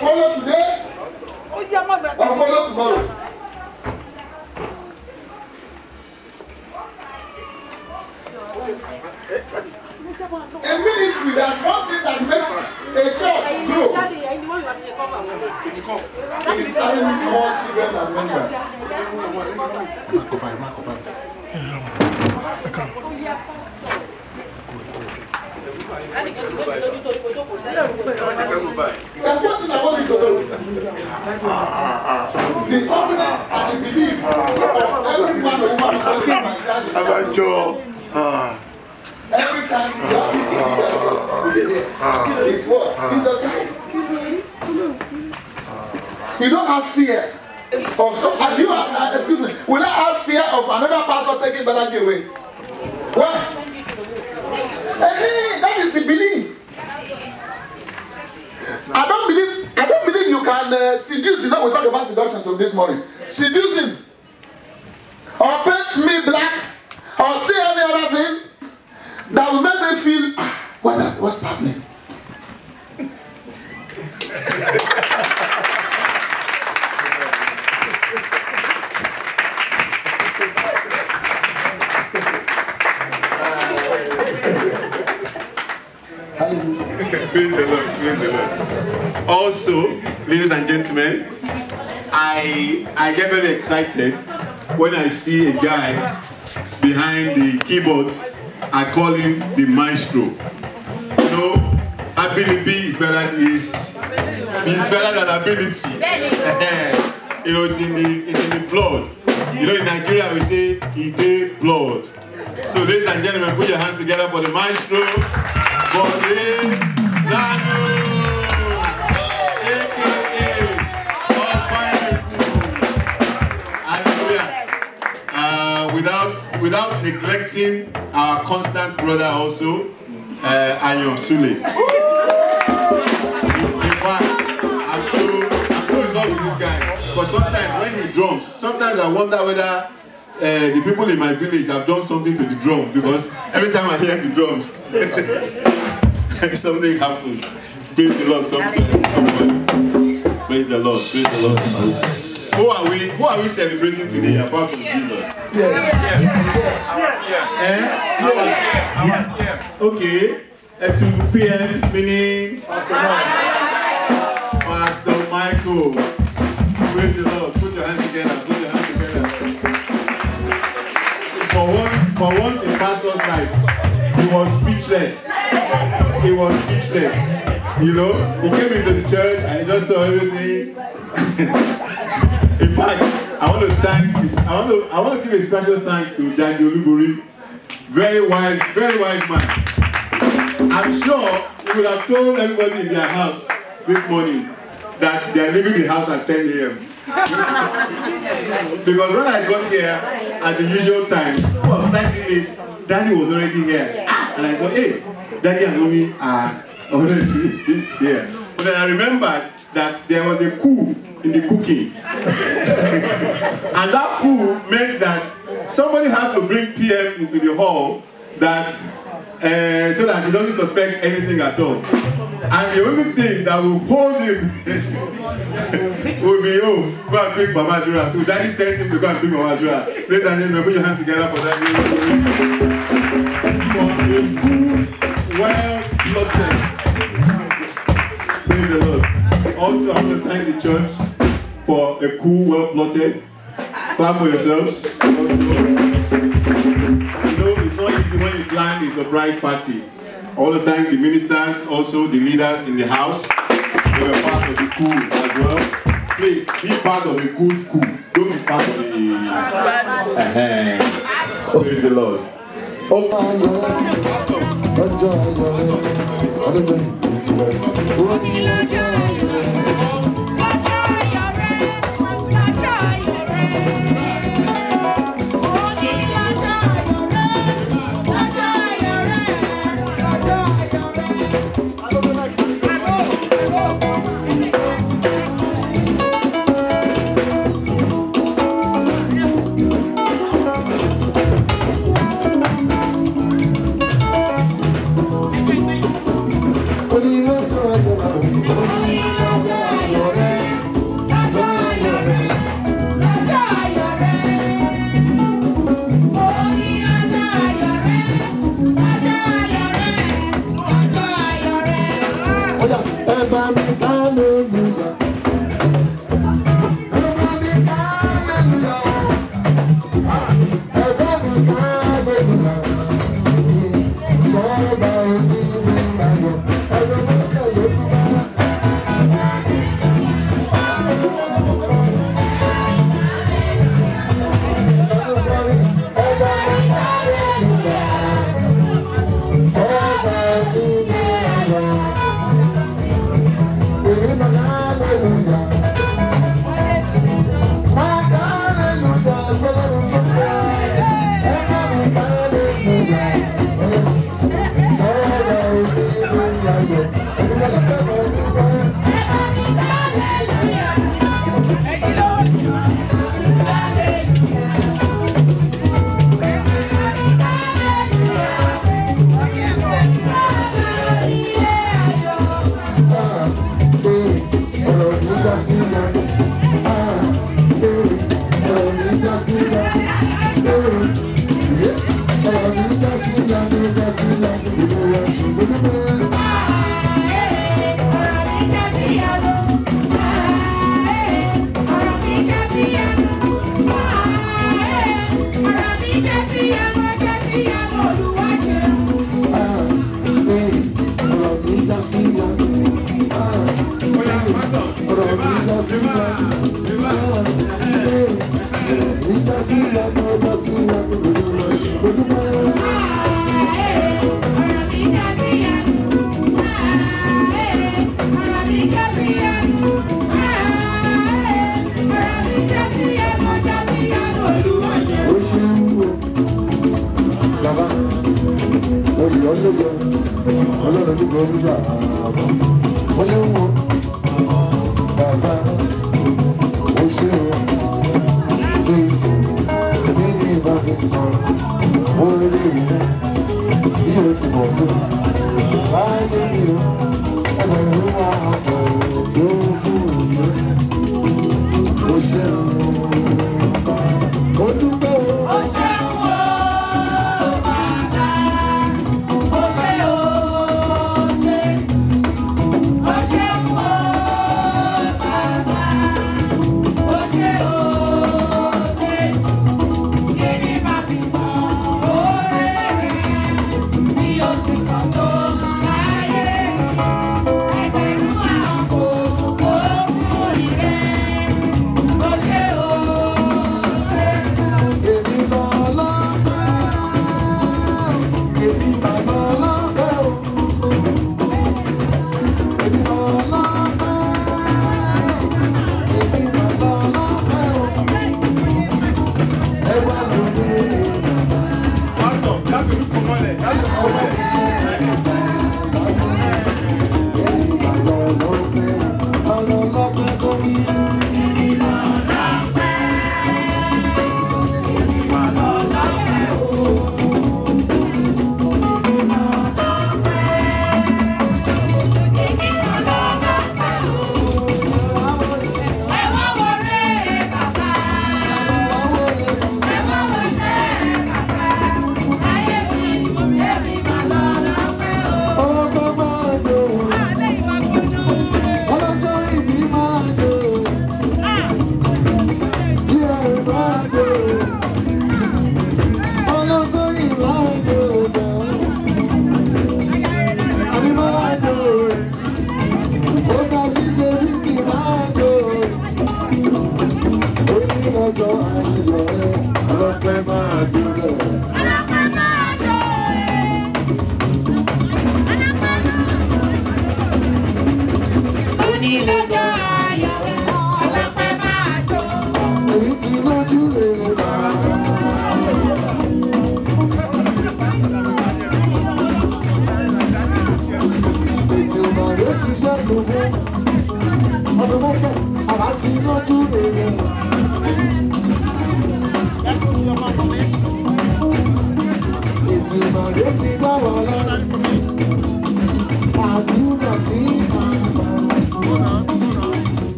Follow today or follow tomorrow. A ministry, that's one thing that makes a church grow. Is having more children and members. That's one thing I want you to know. The confidence and the belief of every man or woman who is my child every time you have is what? Is the child. You don't have fear of some. Excuse me. Will I have fear of another pastor taking Balaji away? What? That is the belief. I don't believe you can seduce. You know, we talk about seduction to this morning. Seduce him, or paint me black, or say any other thing that will make me feel what's happening. Praise the Lord, praise the Lord. Also, ladies and gentlemen, I get very excited when I see a guy behind the keyboards. I call him the maestro. You know, ability is better than ability. You know, it's in the blood. You know, in Nigeria we say "Ide blood." So, ladies and gentlemen, put your hands together for the maestro. Bode Zanu, aka without neglecting our constant brother also, Ayon Sule. In fact, I'm so in love with this guy. But sometimes when he drums, sometimes I wonder whether the people in my village have done something to the drum, because every time I hear the drums, something happens. Praise the Lord, somebody. Praise the Lord, praise the Lord. Who are we celebrating today apart from Jesus? Okay, at 2 p.m. meaning Pastor Michael. Praise the Lord. Put your hands together. Put your hands together. For once in Pastor's life, he was speechless. He was speechless. You know, he came into the church and he just saw everything. In fact, I want to give a special thanks to Daddy Olubori. Very wise man. I'm sure he would have told everybody in their house this morning that they are leaving the house at 10 a.m. Because when I got here at the usual time, it was slightly late, Daddy was already here. And I thought, hey, Daddy and Mommy are already here. But then I remembered that there was a coup in the cooking. And that coup meant that somebody had to bring PM into the hall that so that he doesn't suspect anything at all. And the only thing that will hold him will be, oh, go and pick Mama Jura. So Daddy sent him to go and pick Mama Jura. Ladies and gentlemen, put your hands together for that. For a good, well plotted. Praise the Lord. Also, I want to thank the church for a cool, well plotted. Clap for yourselves. Also, you know, it's not easy when you plan a the surprise party. I want to thank the ministers, also the leaders in the house. They were part of the coup as well. Please be part of a good coup. Don't be part of the... Praise the Lord.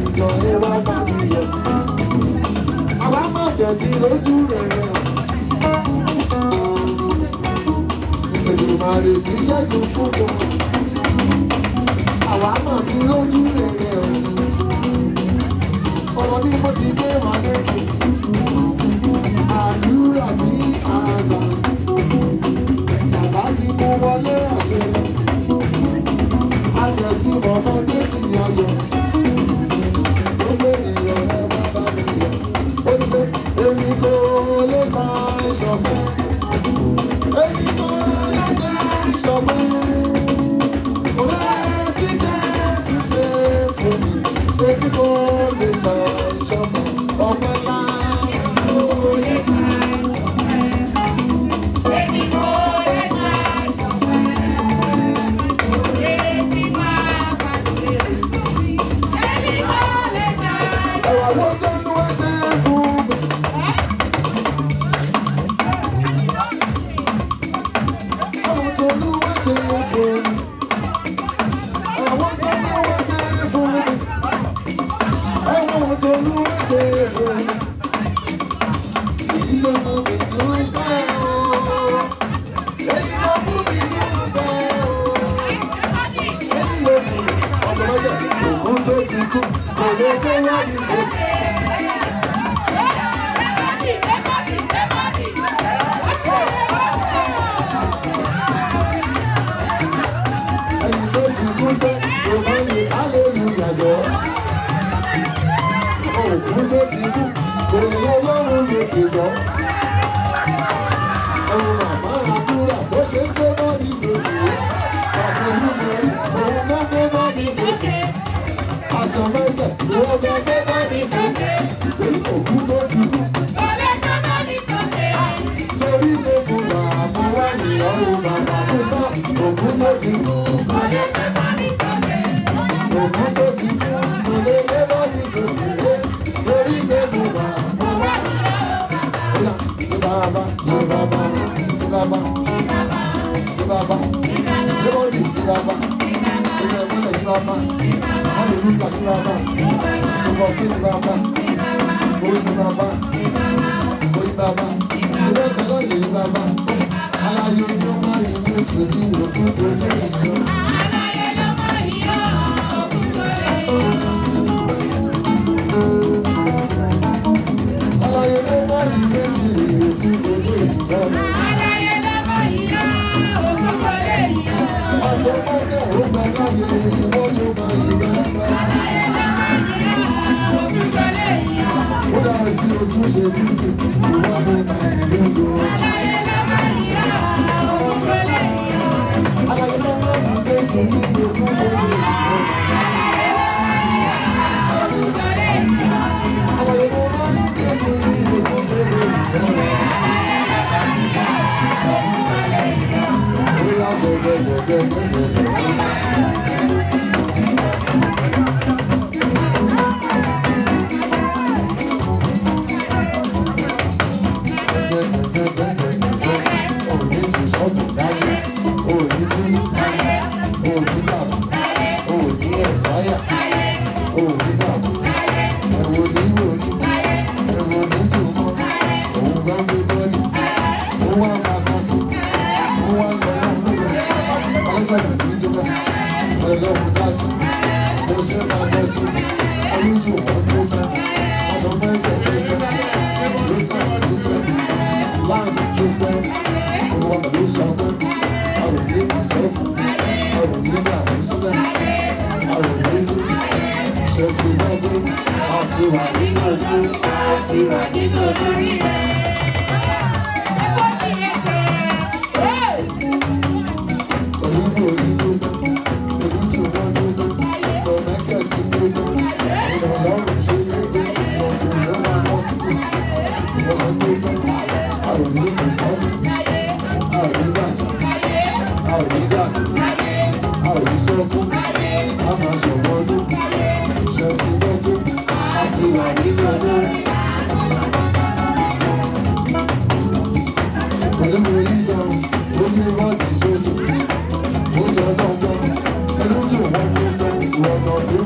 ìjọ ẹwà bá mi yọ. Àwa máa tẹ̀tí lójú rẹ̀ rẹ̀. Ìṣègùn máa retí ṣẹ́gun fún wọn. Àwa máa ti lójú rẹ̀ rẹ̀ o. Ọmọ ní mo ti gbé wọn lẹ́kọ̀ọ́. Àdúrà tí a gbà. Bàbá ti mú wọlé àṣẹ. Àjẹ tí ọmọdé sì yọyọ. Gbogbo ènìyàn ẹ bá bá mi yọ. Ó ní pé èmi kò lè sá ìṣọ̀fẹ́. Èmi kò lè sá ìṣọ̀fẹ́. Òwe tí Jésù ṣe fún mi. Èmi kò lè sá ìṣọ̀fẹ́. Ọpẹ́ ńlá.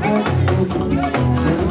Thank you.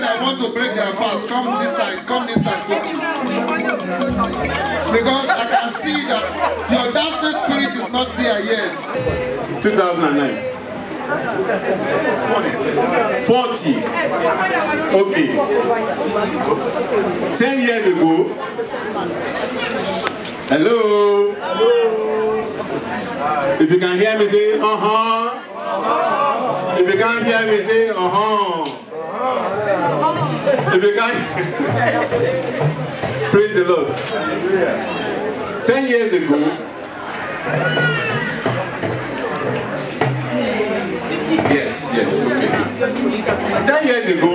I want to break their fast. Come this side quickly. Because I can see that your dancing spirit is not there yet. 2009. 40. Okay. 10 years ago. Hello. If you can hear me, say If you can't hear me, say If you can't, praise the Lord. 10 years ago, yes, okay. 10 years ago,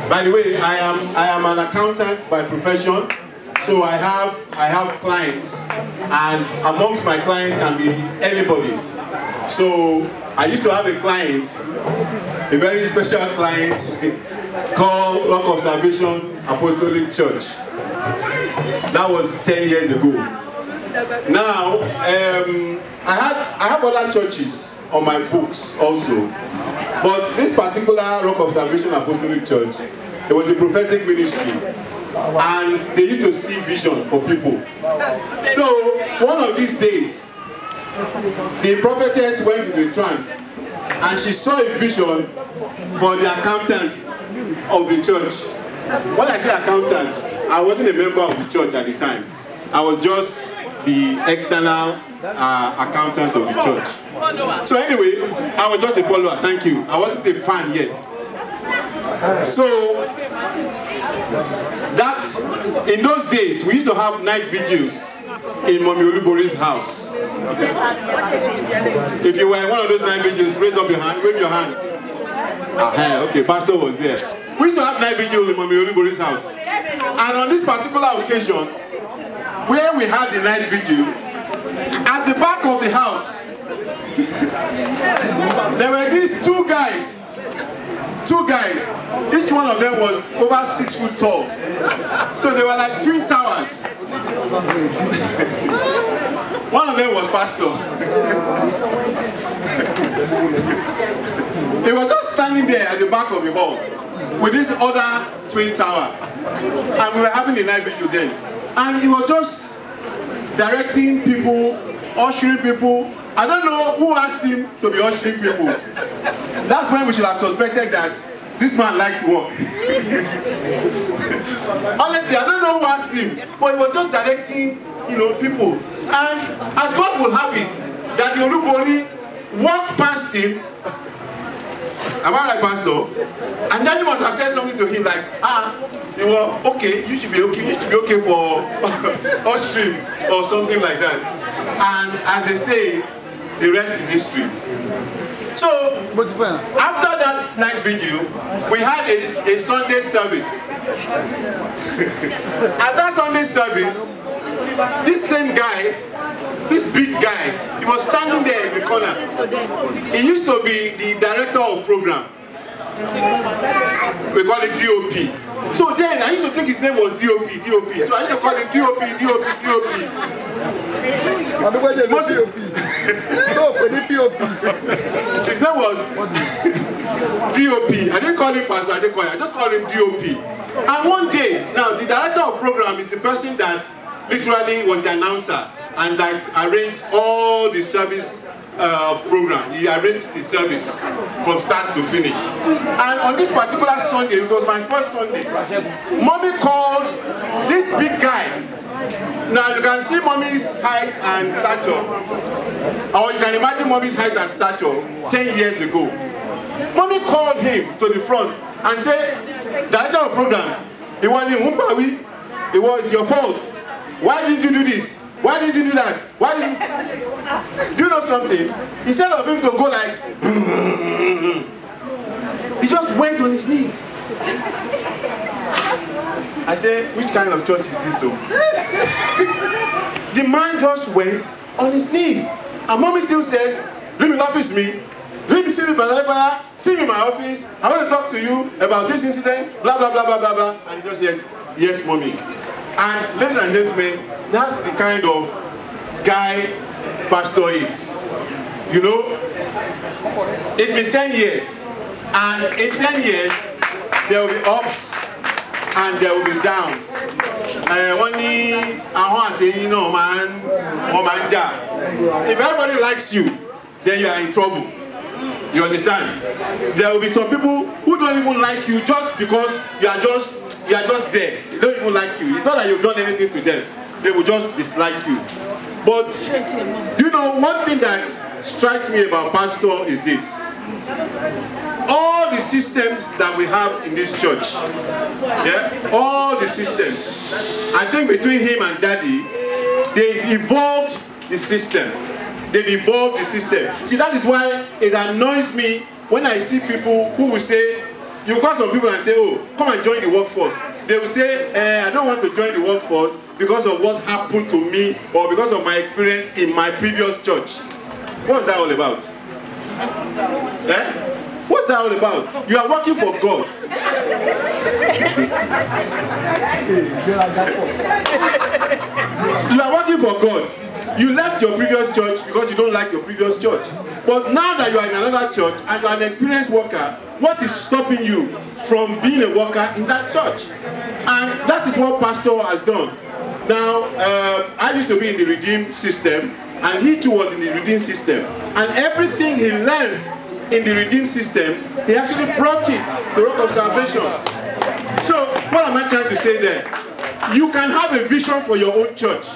by the way, I am an accountant by profession, so I have clients, and amongst my clients can be anybody. So I used to have a client, a very special client called Rock of Salvation Apostolic Church. That was 10 years ago. Now, I have other churches on my books also, but this particular Rock of Salvation Apostolic Church, it was a prophetic ministry, and they used to see vision for people. So one of these days, the prophetess went into a trance and she saw a vision for the accountant of the church. When I say accountant, I wasn't a member of the church at the time. I was just the external accountant of the church. So anyway, I was just a follower, thank you. I wasn't a fan yet. So, that, in those days, we used to have night vigils in Mommy Olubori's house. If you were in one of those night vigils, raise up your hand, wave your hand. Okay, pastor was there. We used to have night vigils in Mommy Olubori's house. And on this particular occasion, where we had the night vigil, at the back of the house, there were these two guys. Each one of them was over 6 foot tall. So they were like twin towers. One of them was pastor. He was just standing there at the back of the hall with this other twin tower. And we were having the night vigil then. And he was just directing people, ushering people. I don't know who asked him to be ushering people. That's when we should have suspected that this man likes work. Honestly, I don't know who asked him, but he was just directing, people. And as God would have it, that the Olubori walked past him. Am I right, Pastor? And then he must have said something to him like, okay, you should be okay for ushering or something like that. And as they say, the rest is history. So, after that night vigil, we had a Sunday service. At that Sunday service, this same guy, this big guy, he was standing there in the corner. He used to be the director of program. We call it DOP. So then I used to think his name was DOP. So I used to call him DOP. His name was DOP. I didn't call him Pastor Adekoya, I just called him DOP. And one day, now the director of program is the person that literally was the announcer and that arranged all the service program. He arranged the service from start to finish. And on this particular Sunday, it was my first Sunday, Mommy called this big guy. Now you can see Mommy's height and stature, or you can imagine Mommy's height and stature 10 years ago. Mommy called him to the front and said, Director of program, it was your fault. Why did you do this? Why did you do that? Why did you... Do you know something? Instead of him to go like, he just went on his knees. I said, which kind of church is this? So the man just went on his knees. And Mommy still says, leave me office me. Leave me see me in my office. I want to talk to you about this incident, blah, blah, blah, blah, blah, blah. And he just says, yes, Mommy. And ladies and gentlemen, that's the kind of guy pastor is. You know, it's been 10 years. And in 10 years, there will be ups and there will be downs. If everybody likes you, then you are in trouble. You understand? There will be some people who don't even like you just because you are just there. They don't even like you. It's not that you've done anything to them. They will just dislike you. But you know, one thing that strikes me about pastor is this. All the systems that we have in this church, yeah, all the systems, I think between him and Daddy, they've evolved the system. They've evolved the system. See, that is why it annoys me when I see people who will say, you call some people and say, oh, come and join the workforce. They will say, I don't want to join the workforce because of what happened to me or because of my experience in my previous church. What's that all about? Eh? What's that all about? You are working for God. You are working for God. You left your previous church because you don't like your previous church. But now that you are in another church and you are an experienced worker, what is stopping you from being a worker in that church? And that is what pastor has done. Now, I used to be in the Redeemed system, and he too was in the Redeemed system. And everything he learned in the Redeemed system, he actually brought it to Rock of Salvation. So, what am I trying to say there? You can have a vision for your own church.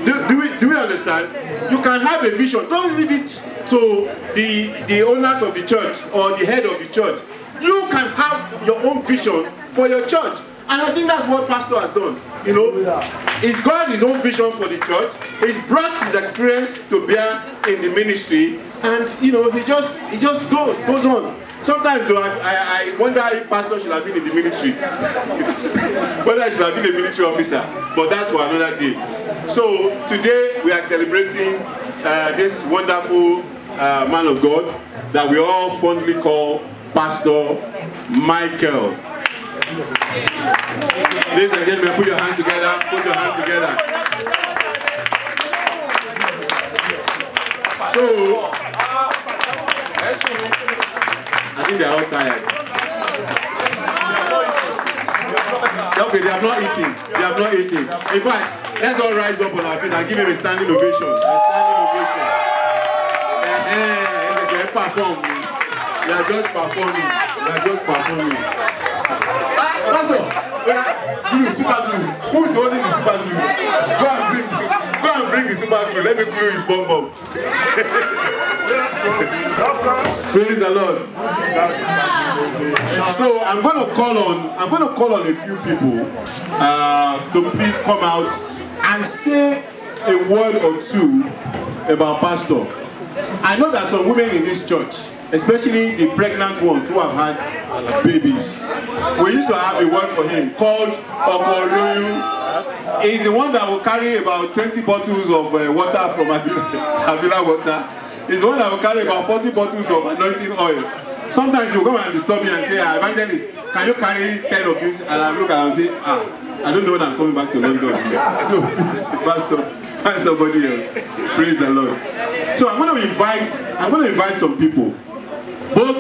Do we understand? You can have a vision. Don't leave it to the owners of the church or the head of the church. You can have your own vision for your church. And I think that's what pastor has done. You know, he's got his own vision for the church. He's brought his experience to bear in the ministry. And, you know, he just goes on. Sometimes though, I wonder if pastor should have been in the military. Whether I should have been a military officer. But that's for another day. So today we are celebrating this wonderful man of God that we all fondly call Pastor Michael. Ladies and gentlemen, put your hands together. Put your hands together. So I think they are all tired. Okay, they have not eaten. They have not eaten. In fact, let's all rise up on our feet and give him a standing ovation. A standing ovation. We are just performing. We are just performing. Pastor, glue, super glue. Who is holding the super glue? Go and bring the super glue. Let me glue his bum bum. Praise the Lord. So I'm going to call on a few people to please come out and say a word or two about pastor. I know that some women in this church, especially the pregnant ones who have had babies, we used to have a word for him called Okoloyu. He's the one that will carry about 20 bottles of water from Avila water. He's the one that will carry about 40 bottles of anointing oil. sometimes you come and disturb me and say, evangelist, can you carry 10 of this? And I look at and say, I don't know when I'm coming back to London. So please, Pastor, find somebody else. Praise the Lord. So I'm going to invite some people, both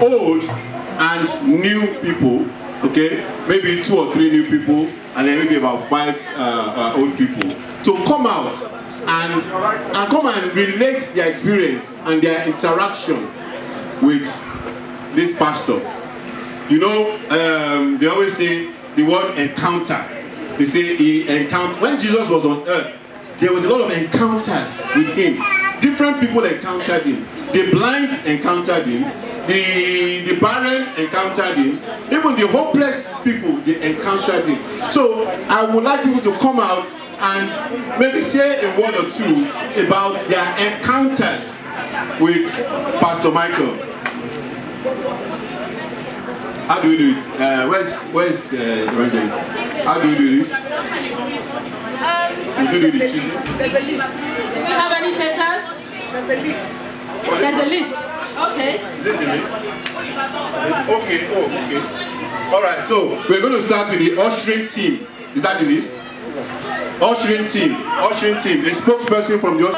old and new people. Okay, maybe 2 or 3 new people, and then maybe about 5 old people, to come out and come and relate their experience and their interaction with this pastor. You know, they always say the word encounter. They say he encountered, when Jesus was on earth, there was a lot of encounters with him. Different people encountered him. The blind encountered him. The barren encountered him. Even the hopeless people, they encountered him. So I would like people to come out and maybe say a word or 2 about their encounters with Pastor Michael. How do we do it? Where's Evangelist? How do we do this? We do the choosing. Do we have any takers? There's a list. Okay. Is this the list? Okay. Oh, okay. All right. So we're going to start with the ushering team. Is that the list? Ushering team. Ushering team. A spokesperson from the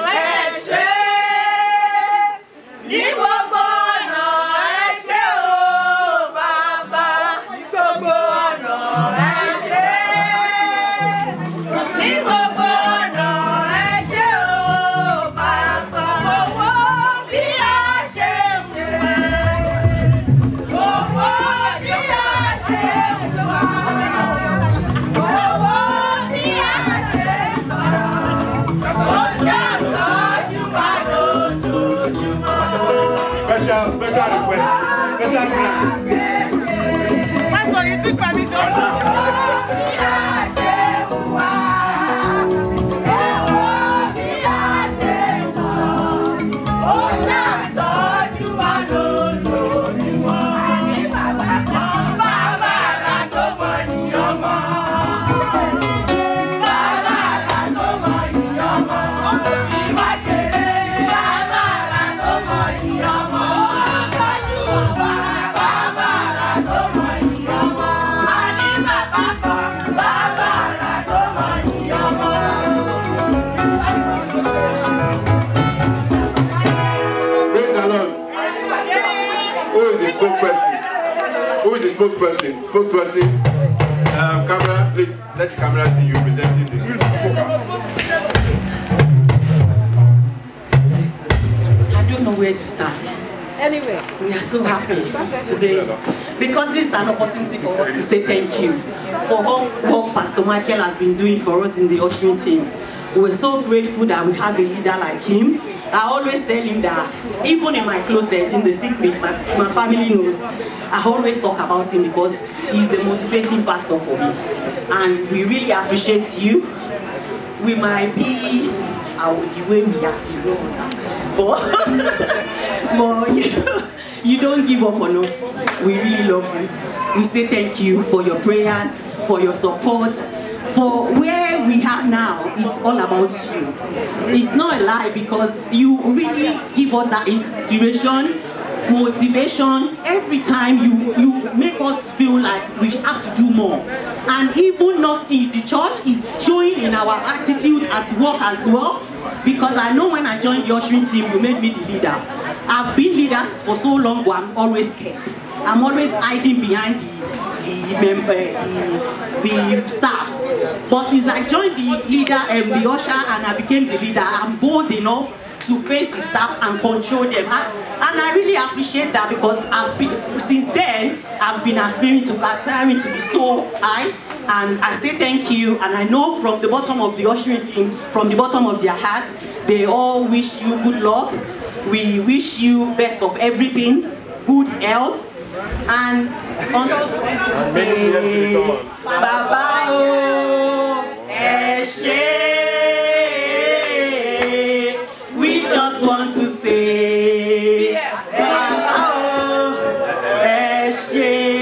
special request. Special grant. Pastor, you took permission. Who is the spokesperson? Spokesperson. Camera, please let the camera see you presenting this. I don't know where to start. Anyway, we are so happy today because this is an opportunity for us to say thank you for all what Pastor Michael has been doing for us in the ushering team. We're so grateful that we have a leader like him. I always tell him that even in my closet, in the secrets, my family knows, I always talk about him because he's a motivating factor for me. And we really appreciate you. We might be the way we are, you know, but you don't give up on us. We really love you. We say thank you for your prayers, for your support. For where we are now, it's all about you. It's not a lie because you really give us that inspiration, motivation. Every time you make us feel like we have to do more. And even not in the church, it's showing in our attitude as work as well. Because I know when I joined the ushering team, you made me the leader. I've been leaders for so long, but I'm always scared. I'm always hiding behind the staffs. But since I joined the leader and the usher and I became the leader, I'm bold enough to face the staff and control them. And I really appreciate that because since then I've been aspiring to be so high. And I say thank you, and I know from the bottom of the ushering team, from the bottom of their hearts, they all wish you good luck. We wish you best of everything, good health, and on to say bye-bye, oh, Eshe. We just want to say bye-bye, oh, Eshe.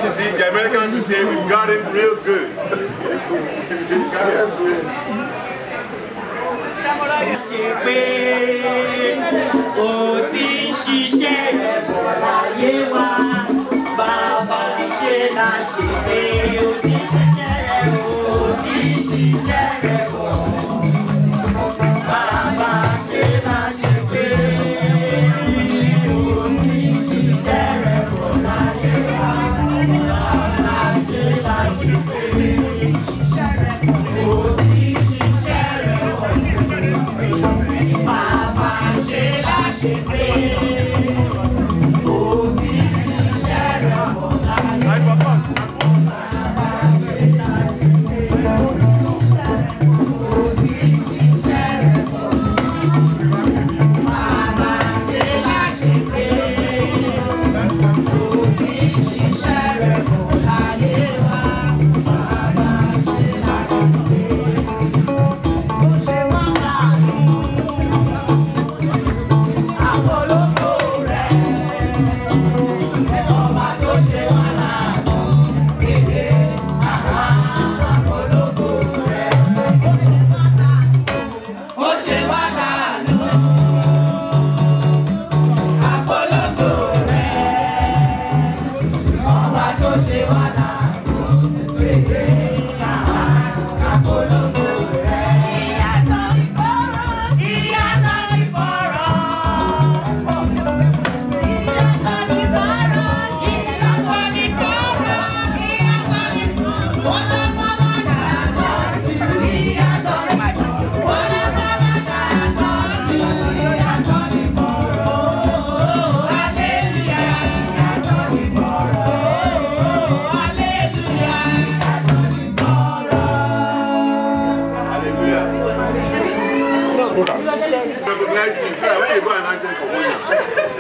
You see, the Americans will say, Okay, we got it real good.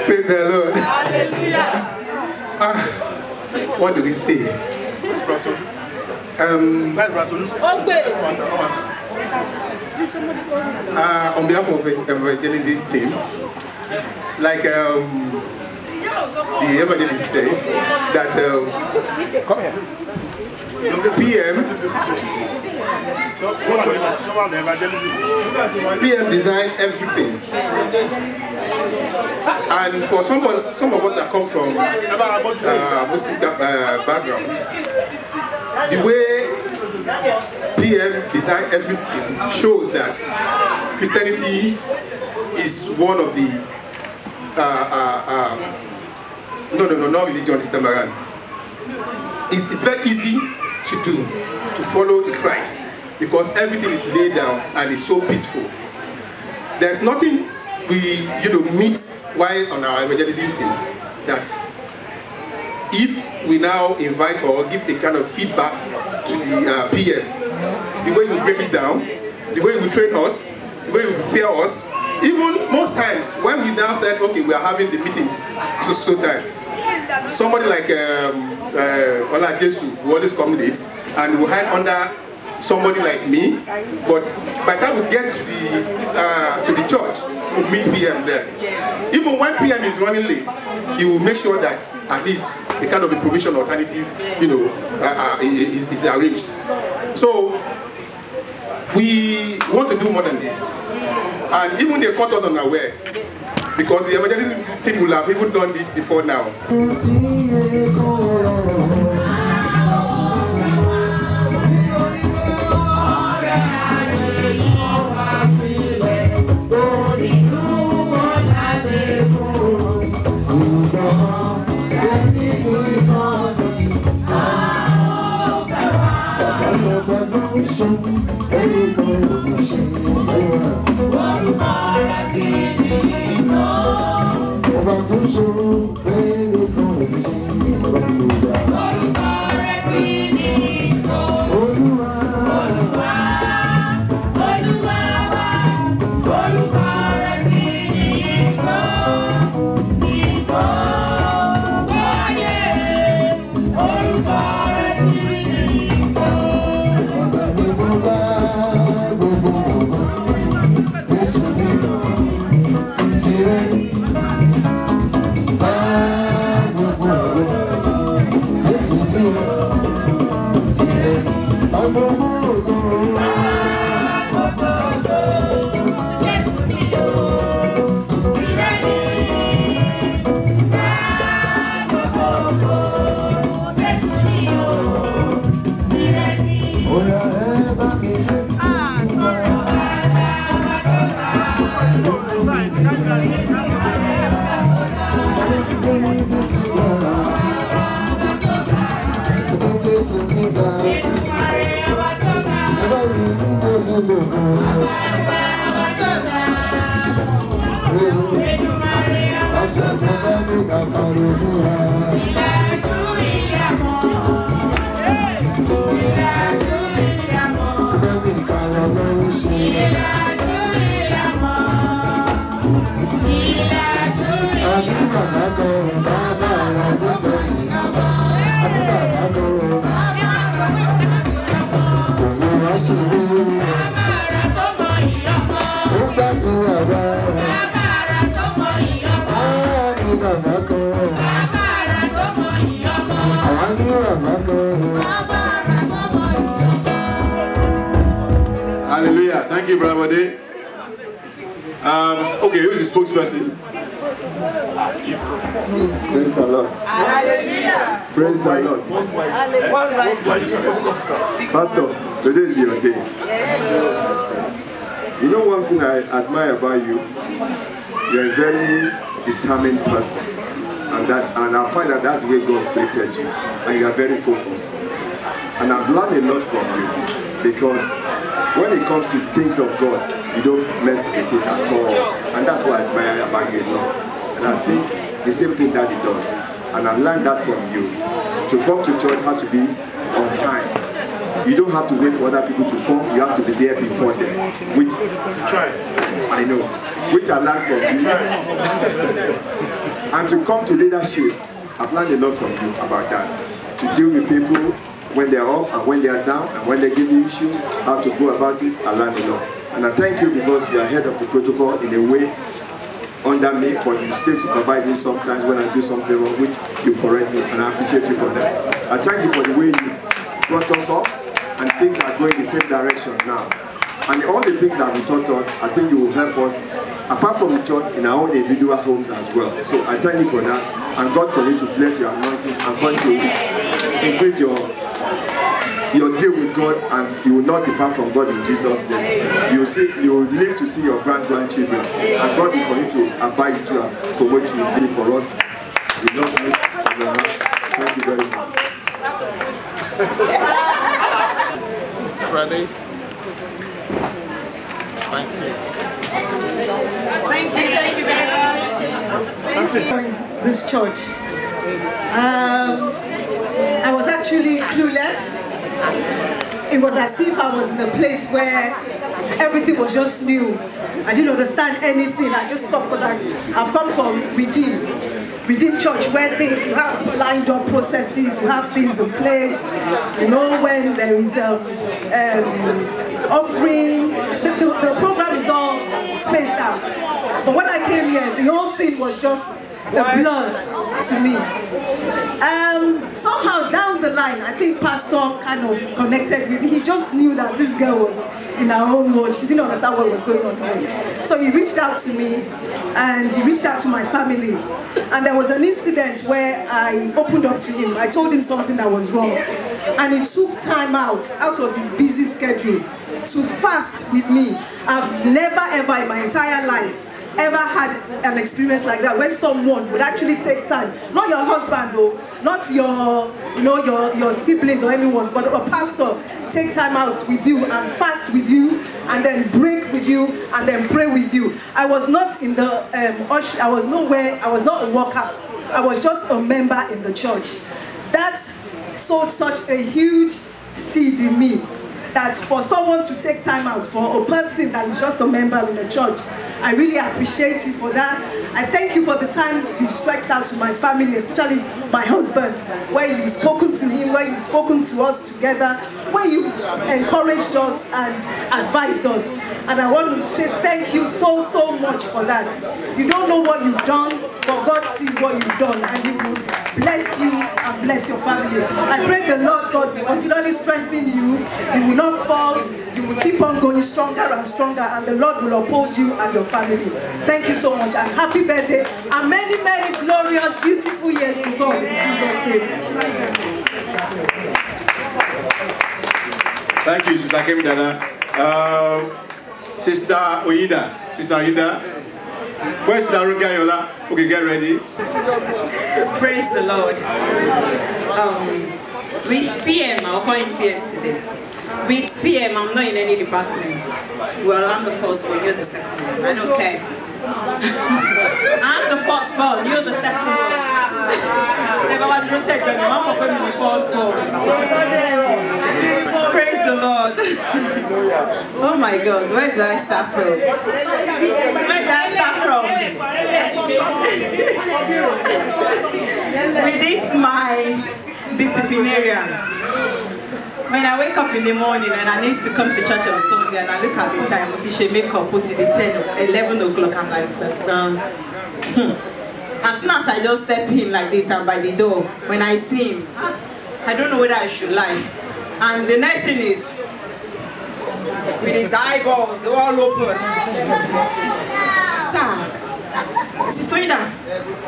Praise the Lord. What do we say? On behalf of the evangelism team, like the evangelist said, that PM designed everything. And for some of us that come from Muslim background, the way PM designed everything shows that Christianity is one of the not religion this time around. It's very easy to do, to follow the Christ, because everything is laid down and it's so peaceful. There's nothing we meet while on our evangelism team that if we now invite or give a kind of feedback to the PM, the way you break it down, the way you train us, the way you prepare us, even most times when we now said, okay, we are having the meeting so time, somebody like Ola Jesu will always come late and will hide under somebody like me, but by the time we get to the church, we'll meet PM there. Even when PM is running late, he will make sure that at least a kind of a provision alternative, is arranged. So we want to do more than this, and even they caught us unaware, because the evangelism team will have even done this before now. Over to show, Hallelujah. Thank you, Brother Bode. Okay, who is the spokesperson? Praise the Lord. Hallelujah. Praise the Lord. Pastor, today is your day. You know one thing I admire about you? You're a very determined person. And I find that that's the way God created you. And you are very focused. And I've learned a lot from you. Because when it comes to things of God, you don't mess with it at all. And that's what I admire about you a lot. And I think the same thing that he does. And I learned that from you. To come to church has to be on time. You don't have to wait for other people to come. You have to be there before them. Which I know. Which I learned from you. And to come to leadership, I've learned a lot from you about that. To deal with people when they're up and when they are down, and when they give you issues, how to go about it, I learned a lot. And I thank you because you are head of the protocol in a way under me, but you still supervise me sometimes when I do something wrong, which you correct me, and I appreciate you for that. I thank you for the way you brought us up, and things are going the same direction now. And all the things that you taught us, I think you will help us, apart from the church, in our own individual homes as well. So I thank you for that, and God continue to bless your anointing and continue to increase your deal with God, and you will not depart from God in Jesus' name. You will live to see your grandchildren, and God will continue to abide with you and promote you and be for us. We love you. Thank you very much. Ready? Thank you very much. Thank you. This church. I was actually clueless. It was as if I was in a place where everything was just new. I didn't understand anything. I just come because I've come from Redeem Church, where things, you have lined up processes, you have things in place. You know, when there is offering, the program is all spaced out. But when I came here, the whole thing was just a blur to me. Somehow down the line, I think Pastor kind of connected with me. He just knew that this girl was in her own world. She didn't understand what was going on here. So he reached out to me, and he reached out to my family. And there was an incident where I opened up to him. I told him something that was wrong. And he took time out of his busy schedule to fast with me. I've never ever in my entire life ever had an experience like that, where someone would actually take time, not your husband though, not your siblings or anyone, but a pastor take time out with you and fast with you, and then break with you, and then pray with you. I was not in the I was not a worker. I was just a member in the church. That sowed such a huge seed in me, that for someone to take time out for a person that is just a member in the church, I really appreciate you for that. I thank you for the times you've stretched out to my family, especially my husband, where you've spoken to him, where you've spoken to us together, where you've encouraged us and advised us. And I want to say thank you so much for that. You don't know what you've done, but God sees what you've done, and He will bless you and bless your family. I pray the Lord God will continually strengthen you. You will not fall. You will keep on going stronger and stronger, and the Lord will uphold you and your family. Thank you so much, and happy birthday, and many glorious, beautiful years to come in Jesus' name. Thank you, Sister Kemi Dada. Sister Oida. Sister Oida. Where's Sister Ruga Yola? Okay, get ready. Praise the Lord. With PM, I'll call him PM today. With PM, I'm not in any department. Well, I'm the first one, you're the second one. I don't care. I'm the first born, you're the second one. Never was the second, I'm going to be the first born. Praise the Lord. Oh my God, where did I start from? Where did I start from? With this, my disciplinarian. When I wake up in the morning and I need to come to church on Sunday and I look at the time, put it makeup, put it 11 o'clock, I'm like, As soon as I just step in like this and by the door, when I see him, I don't know whether I should lie. And the next thing is, with his eyeballs all open, Sir, Sister Ida,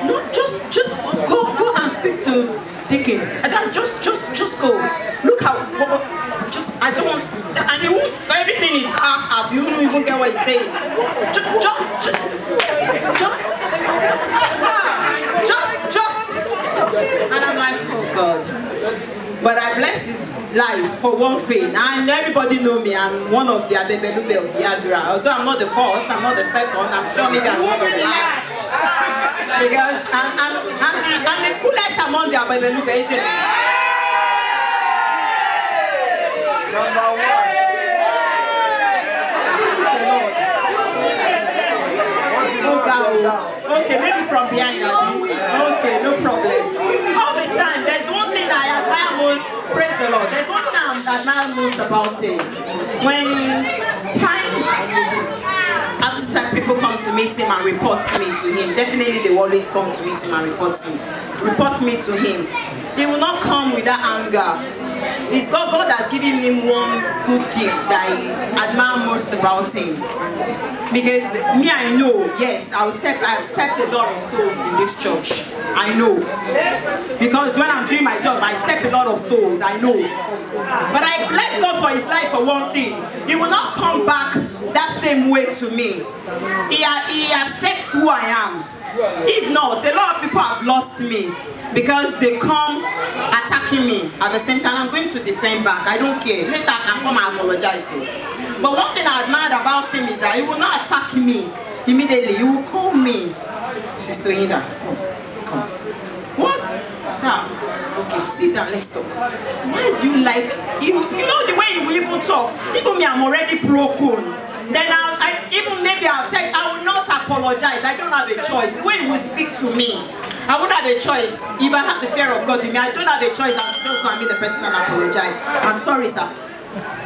no, just go and speak to Deacon. Just go. Look how, I don't want, and everything is half. You don't even get what he's saying. Just. And I'm like, oh God. But I bless his life for one thing. And everybody know me. I'm one of the Abebelube of the Adura. Although I'm not the first, I'm not the second. I'm sure maybe I'm one of the last. Because I'm the coolest among the Abebelube, isn't it? Number one. Okay, maybe from behind. Okay, no problem. All the time, there's one thing I admire most. Praise the Lord. There's one thing I admire most about him. When time after time people come to meet him and report me to him, definitely they will always come to meet him and report me to him. He will not come with that anger. It's God has given him one good gift that I admire most about him. Because me, I know, yes, I've stepped a lot of toes in this church. I know. Because when I'm doing my job, I step a lot of toes, I know. But I bless God for his life for one thing. He will not come back that same way to me. He accepts who I am. If not, a lot of people have lost me because they come attacking me. At the same time, I'm going to defend back. I don't care. Later, I can come and apologize to. But one thing I admire about him is that he will not attack me immediately. He will call me, Sister Ida, come. What? Sir, okay, sit down, let's talk. Why do you like, you know the way you even talk, even me, I'm already broken. Then maybe I've said, I will not apologize. I don't have a choice. The way he will speak to me, I wouldn't have a choice. If I have the fear of God in me, I don't have a choice. I'm just going to be the person and apologize. I'm sorry, sir.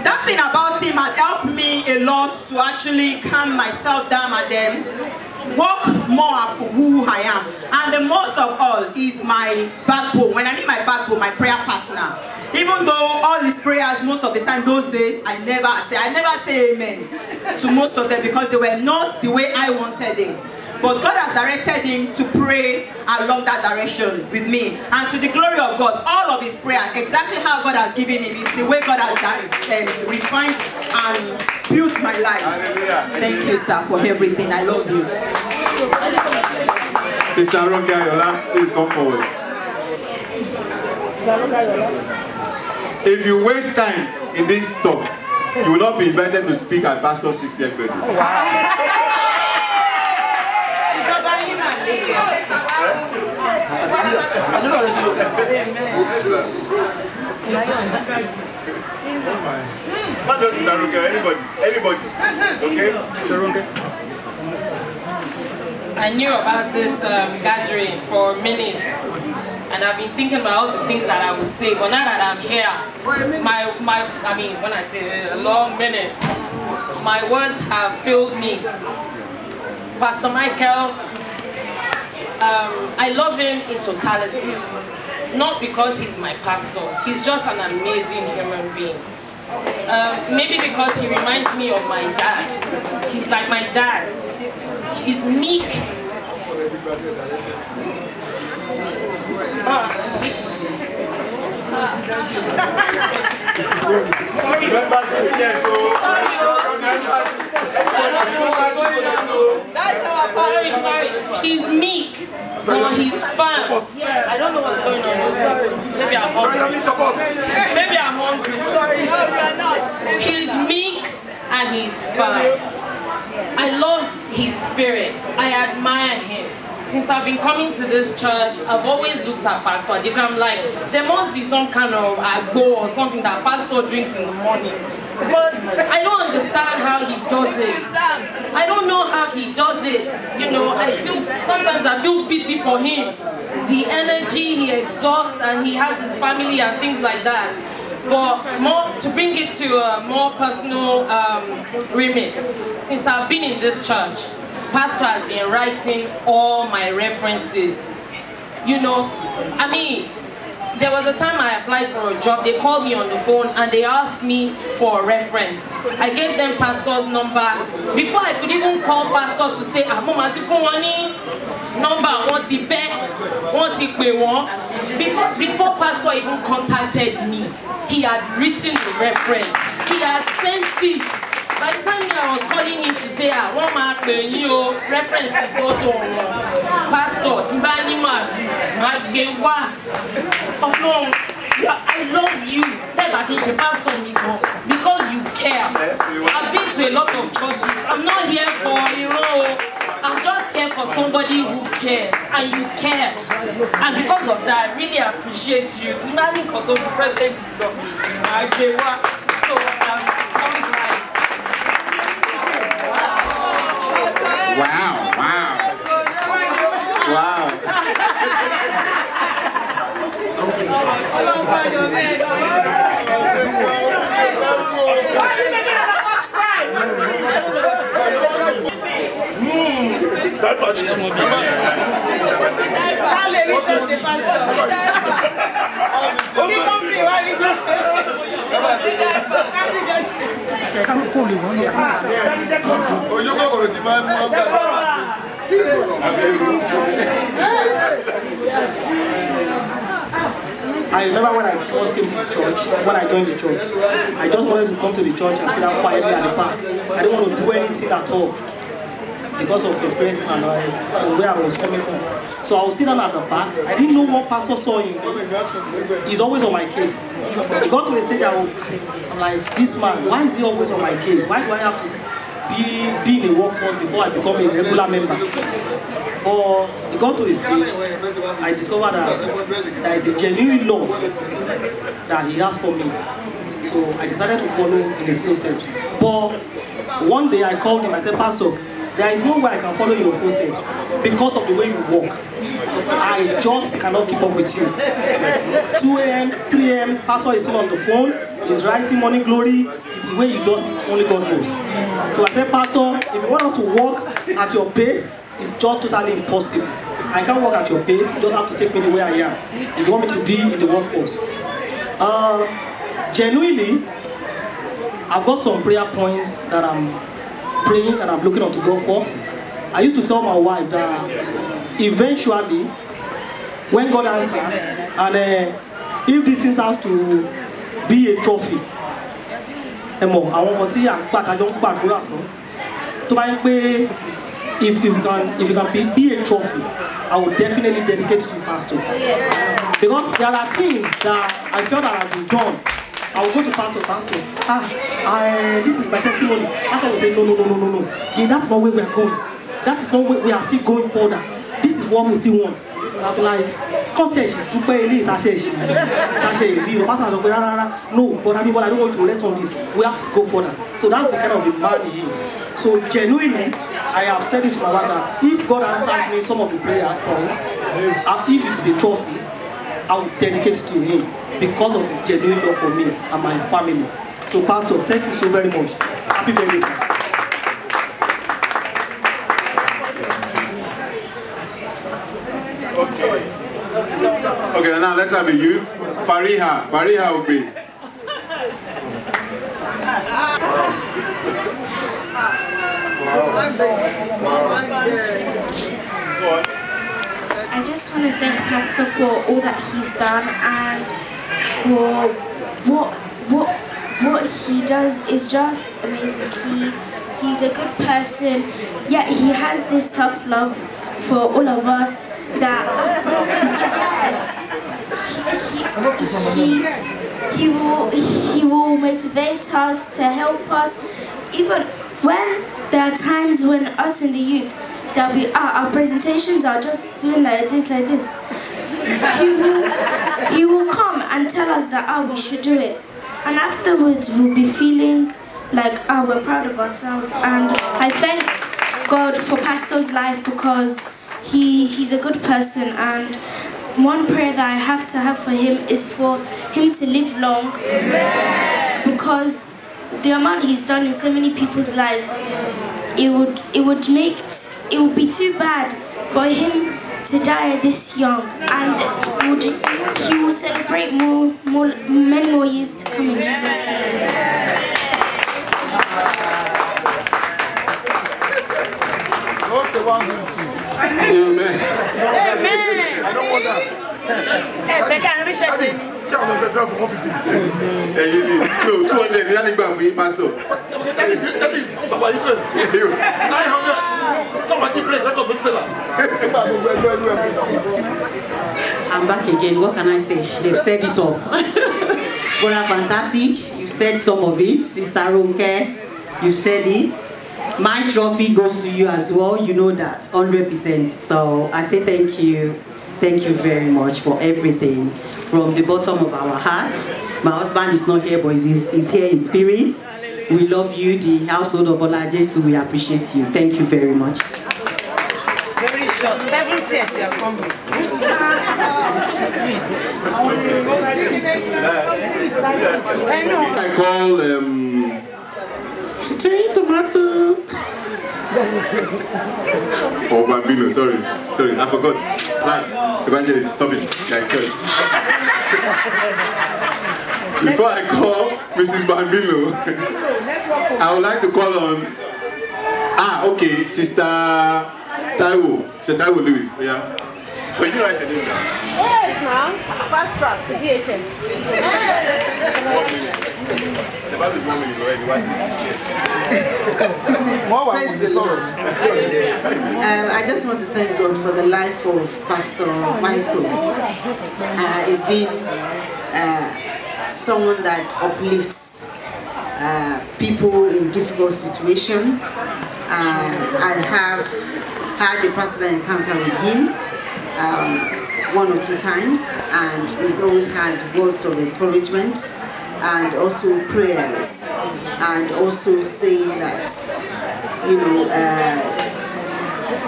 That thing about him had helped me a lot to actually calm myself down and then walk more up who I am. And the most of all is my backbone. When I mean my backbone, my prayer partner. Even though all his prayers most of the time those days, I never say amen to most of them because they were not the way I wanted it. But God has directed him to pray along that direction with me. And to the glory of God, all of his prayer, exactly how God has given him, is the way God has refined and built my life. Hallelujah. Thank you, sir, for everything. I love you. Sister Ronke Ayola, please come forward. If you waste time in this talk, you will not be invited to speak at Pastor's 60th birthday. Oh, wow. Not just Sister Ronke, anybody. Okay? I knew about this gathering for a minute. And I've been thinking about all the things that I would say, but now that I'm here, when I say a long minute, my words have failed me. Pastor Michael, I love him in totality, not because he's my pastor. He's just an amazing human being. Maybe because he reminds me of my dad. He's like my dad. He's meek. He's meek. but he's fine. I don't know what's going on. I'm sorry. Maybe I'm hungry. Maybe I'm hungry. Sorry. He's meek and he's fine. I love his spirit. I admire him. Since I've been coming to this church, I've always looked at Pastor Adika. I'm like, there must be some kind of agbo or something that Pastor drinks in the morning. But I don't understand how he does it. I don't know how he does it. You know, sometimes I feel pity for him. The energy he exhausts, and he has his family and things like that. But to bring it to a more personal remit, since I've been in this church, Pastor has been writing all my references. You know, I mean, there was a time I applied for a job. They called me on the phone and they asked me for a reference. I gave them Pastor's number. Before I could even call Pastor to say, number, before Pastor even contacted me, he had written the reference. He had sent it. By the time I was calling him to say, reference to go to Pastor, I love you, Pastor, because you care. I've been to a lot of churches. I'm not here for, I'm just here for somebody who cares, and you care. And because of that, I really appreciate you. So I'm Wow. That part is I remember when I first came to the church, when I joined the church, I just wanted to come to the church and sit down quietly at the back. I didn't want to do anything at all because of experiences and where I was coming from. So I was sitting down at the back. I didn't know what Pastor saw in me. He's always on my case. He got to a stage I'm like, this man, why is he always on my case? Why do I have to be in a workforce before I become a regular member? Or he got to a stage, I discovered that there is a genuine love that he has for me. So I decided to follow in his footsteps. But one day I called him, I said, Pastor, there is no way I can follow your footsteps because of the way you walk. I just cannot keep up with you. 2 a.m., 3 a.m., Pastor is still on the phone, he's writing Morning Glory. It's the way he does it, only God knows. So I said, Pastor, if you want us to walk at your pace, it's just totally impossible. I can't walk at your pace, you just have to take me the way I am if you want me to be in the workforce. Genuinely, I've got some prayer points that I'm praying and I'm looking up to God for. I used to tell my wife that eventually, when God answers, and if this thing has to be a trophy, if you can be a trophy, I will definitely dedicate it to Pastor. Because there are things that I felt that have been done. I will go to Pastor, this is my testimony. Pastor will say, no. Yeah, that's not where we are going. That is not where we are still going further. This is what we still want. So I'll be like, Pastor, no, but I don't want you to rest on this. We have to go further. So that's the kind of a man he is. So genuinely, I have said it to my wife that if God answers me some of the prayer points, if it is a trophy, I will dedicate it to him because of his genuine love for me and my family. So Pastor, thank you so very much. Happy birthday, sir. Okay, now let's have a youth. Fariha will be. I just want to thank Pastor for all that he's done, and for what he does is just amazing. He's a good person, yet he has this tough love for all of us, that he will motivate us to help us, even when there are times when us in the youth that our presentations are just doing like this. He will come and tell us that we should do it, and afterwards we'll be feeling like we're proud of ourselves. And I thank God for Pastor's life because he's a good person, and one prayer that I have to have for him is for him to live long. Amen. Because the amount he's done in so many people's lives, it would be too bad for him to die this young, and he will celebrate many more years to come in Jesus' name. Amen. I don't want that. They can reach us. For 150. No, 200. You only go for you, Pastor. That is somebody said. 900. Somebody play. Let's go bestseller. I'm back again. What can I say? They've said it all. Brother Fantastic, you said some of it. Sister Ronke, you said it. My trophy goes to you as well. You know that 100%. So I say thank you. Thank you very much for everything from the bottom of our hearts. My husband is not here, but he's here in spirit. We love you, the household of Olajesu. We appreciate you. Thank you very much. Very short. 7 years you are coming. I call Stay Tomato. Oh, Bambino, sorry, I forgot. Last, Evangelist, stop it. Like church. Before I call Mrs. Bambino, I would like to call on, okay, Sister Taiwo Lewis, yeah. Oh, you didn't write the name down? Yes, now. Fast track, the DHM. The Bible is 1 minute already. Why is Praise the Lord. I just want to thank God for the life of Pastor Michael. He's been someone that uplifts people in difficult situations. I have had a personal encounter with him 1 or 2 times, and he's always had words of encouragement and also prayers, and also saying that, you know,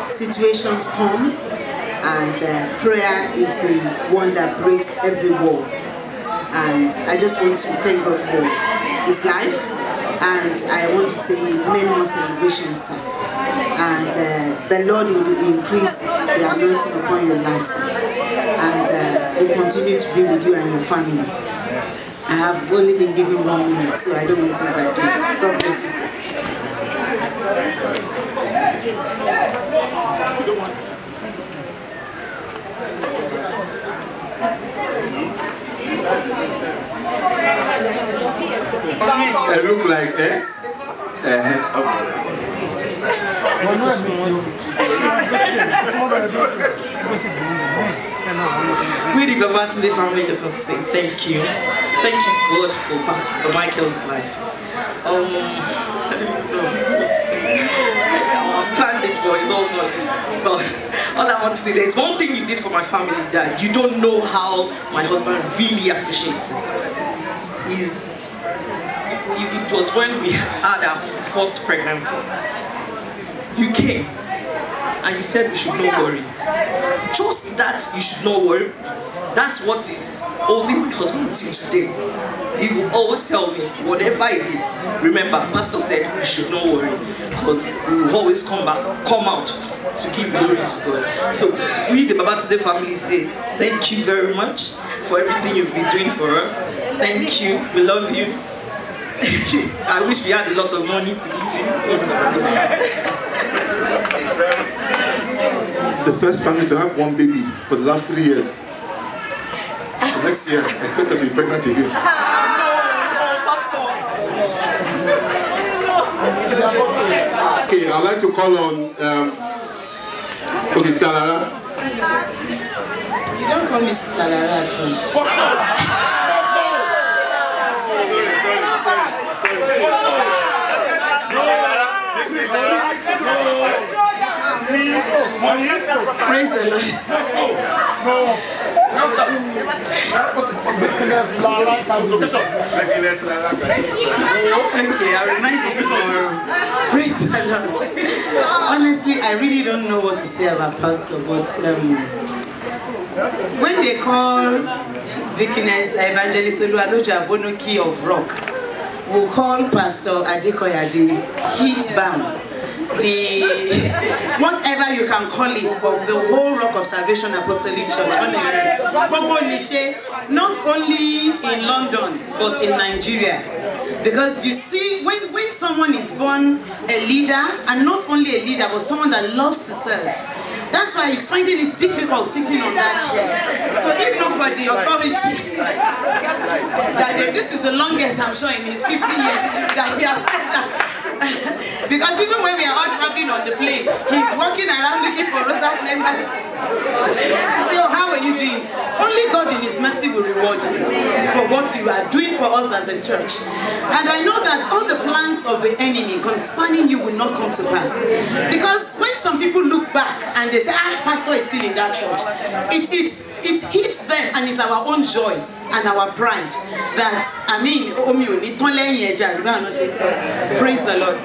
situations come, and prayer is the one that breaks every wall. And I just want to thank God for his life, and I want to say many more celebrations, sir. And the Lord will increase the anointing upon your life, sir. And will continue to be with you and your family. I have only been given 1 minute, so I don't want to overdo it. God bless you, sir. It look like, okay. We the Babatunde family just want to say thank you. Thank you, God, for Pastor Michael's life. I don't know what to say. I've planned it, but it's all gone. But all I want to say, there's one thing you did for my family that you don't know how my husband really appreciates it. It was when we had our first pregnancy. You came and you said we should not worry. Just that you should not worry. That's what is holding my husband till today. He will always tell me, whatever it is, remember, Pastor said we should not worry, because we will always come out to give glory to God. So we, the Babatunde family, says thank you very much for everything you've been doing for us. Thank you. We love you. I wish we had a lot of money to give you. The first family to have 1 baby for the last 3 years. So next year, I expect her to be pregnant again. Okay, I'd like to call on okay, Salara. You don't call me Sister Lara at home. Praise the Lord. Okay, I'll remind you tomorrow. Praise the Lord. Honestly, I really don't know what to say about Pastor, but when they call Dickiness Evangelist Oluwaloja Abonoki of Rock, we'll call Pastor Adekoya the heat bound. The whatever you can call it, of the whole Rock of Salvation Apostolic Church, honestly, not only in London but in Nigeria, because you see, when someone is born a leader, and not only a leader but someone that loves to serve, that's why he's finding it difficult sitting on that chair. So if not for the authority, that this is the longest, I'm sure, in his 50 years that he has said that. Because even when we are all traveling on the plane, he's walking around looking for Rosette members to say, oh, how are you doing? Only God in his mercy will reward you for what you are doing for us as a church. And I know that all the plans of the enemy concerning you will not come to pass. Because when some people look back and they say, ah, Pastor is still in that church, it hits them, and it's our own joy and our pride that, I mean, praise the Lord.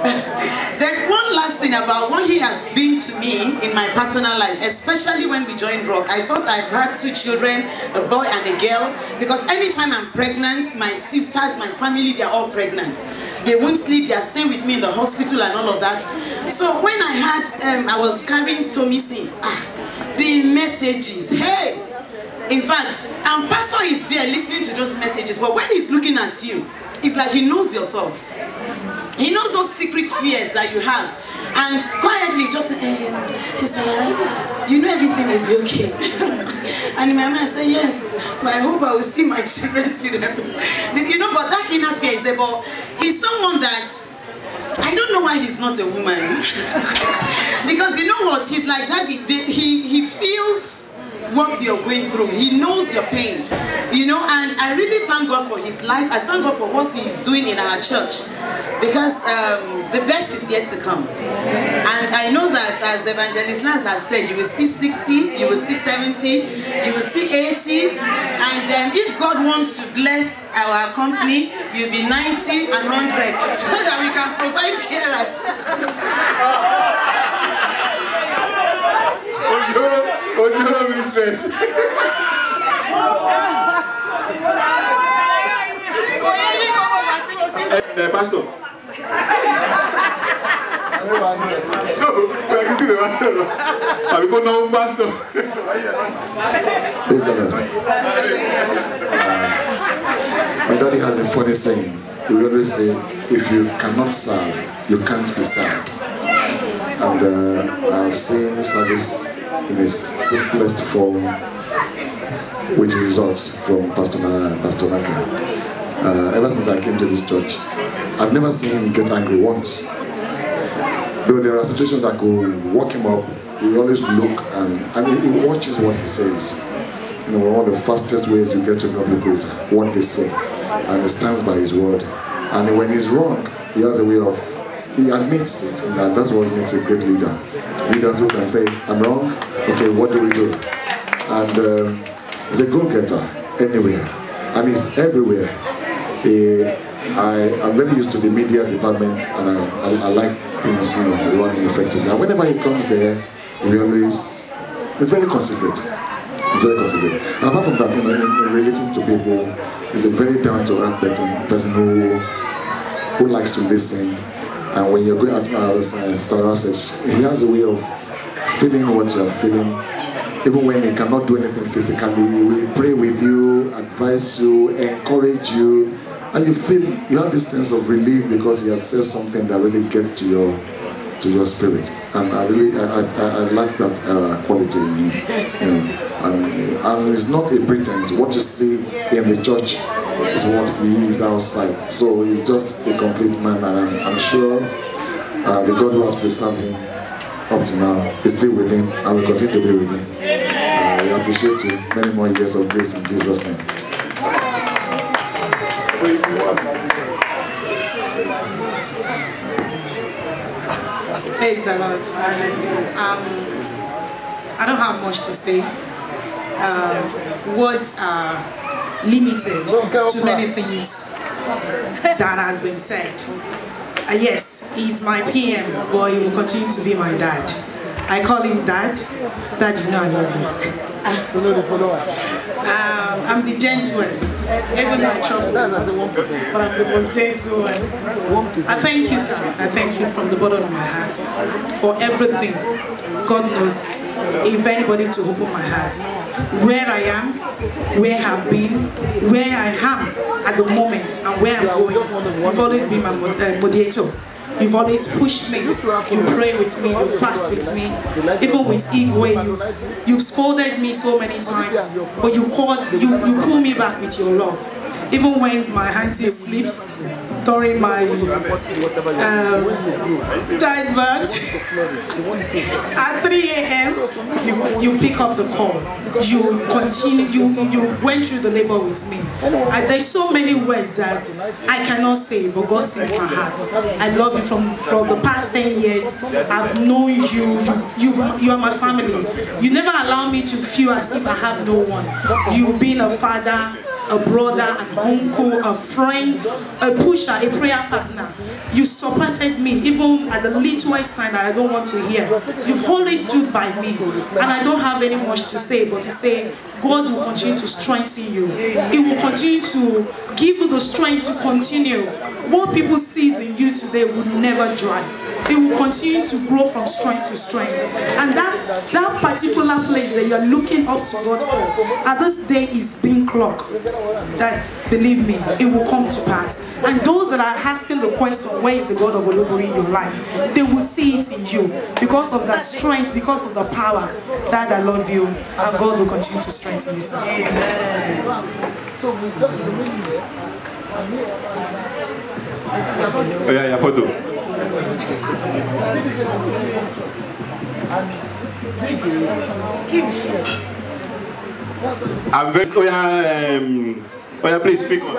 Then one last thing about what he has been to me in my personal life, especially when we joined Rock. I thought I've had 2 children, a boy and a girl, because anytime I'm pregnant, my sisters, my family, they're all pregnant. They won't sleep, they are staying with me in the hospital and all of that. So when I had, I was carrying Tomisi, the messages, hey! In fact, Pastor is there listening to those messages, but when he's looking at you, it's like he knows your thoughts. He knows those secret fears that you have. And quietly just, Sister Lara, you know everything will be okay. And in my mind I say, yes, but I hope I will see my children's children. You know, but that inner fear is about, he's someone that, I don't know why he's not a woman. Because you know what, he's like that, he feels what you're going through. He knows your pain, you know, and I really thank God for his life. I thank God for what he is doing in our church, because the best is yet to come. And I know that, as Evangelist Naz has said, you will see 60, you will see 70, you will see 80, and if God wants to bless our company, you'll be 90 and 100, so that we can provide carers. Ojoro mistress. Pastor. So, we are kissing the pastor. Have you got no pastor? Praise the Lord. My daddy has a funny saying. He always say, if you cannot serve, you can't be served. And I've seen service in its simplest form, which results from Pastor Naka. Ever since I came to this church, I've never seen him get angry once. Though there are situations that could walk him up, he always look and he watches what he says. You know, one of the fastest ways you get to know people is what they say, and he stands by his word. And when he's wrong, he has a way of, he admits it, and that's what makes a great leader. Leaders who can say, I'm wrong, okay, what do we do? And he's a go-getter anywhere, and he's everywhere. I'm very used to the media department, and I like things, you know, running effectively. And whenever he comes there, he always, it's very considerate. It's very considerate. And apart from that, in relating to people, he's a very down-to-earth person who likes to listen. And when you're going, as Stara says, he has a way of feeling what you're feeling. Even when he cannot do anything physically, he will pray with you, advise you, encourage you, and you feel, you have this sense of relief because he has said something that really gets to your spirit. And I like that quality in him. You know, and it's not a pretense. What you see in the church is what he is outside. So he's just a complete man, and I'm sure the God who has preserved him up to now is still with him and will continue to be with him. We appreciate you. Many more years of grace in Jesus' name. Praise the Lord. I don't have much to say. Words are limited to many things that has been said. Yes, he's my PM, but he will continue to be my dad. I call him Dad. Dad, you know I love you. I'm the gentlest, even though I trouble, but I'm the most gentle one. I thank you, sir. I thank you from the bottom of my heart for everything. God knows if anybody to open my heart. Where I am, where I have been, where I am at the moment, and where I'm going. You've always been my moderator. You've always pushed me, you pray with me, you fast with me. Even with Igwe, you've scolded me so many times, but you pull me back with your love. Even when my auntie sleeps during my childbirth, at 3 a.m., you pick up the call. You continue, you went through the labor with me. There's so many words that I cannot say, but God sees my heart. I love you from the past 10 years. I've known you. You are my family. You never allow me to feel as if I have no one. You've been a father, a brother, an uncle, a friend, a pusher, a prayer partner. You supported me even at the littlest time that I don't want to hear. You've always stood by me, and I don't have any much to say but to say God will continue to strengthen you. He will continue to give you the strength to continue. What people see in you today will never dry. It will continue to grow from strength to strength. And that particular place that you're looking up to God for, at this day is being clocked. That, believe me, it will come to pass. And those that are asking the question, where is the God of Olubori in your life? They will see it in you. Because of that strength, because of the power. Dad, I love you. And God will continue to strengthen you, sir. Oh yeah, yeah, photo. I'm very. Oh yeah, please speak on.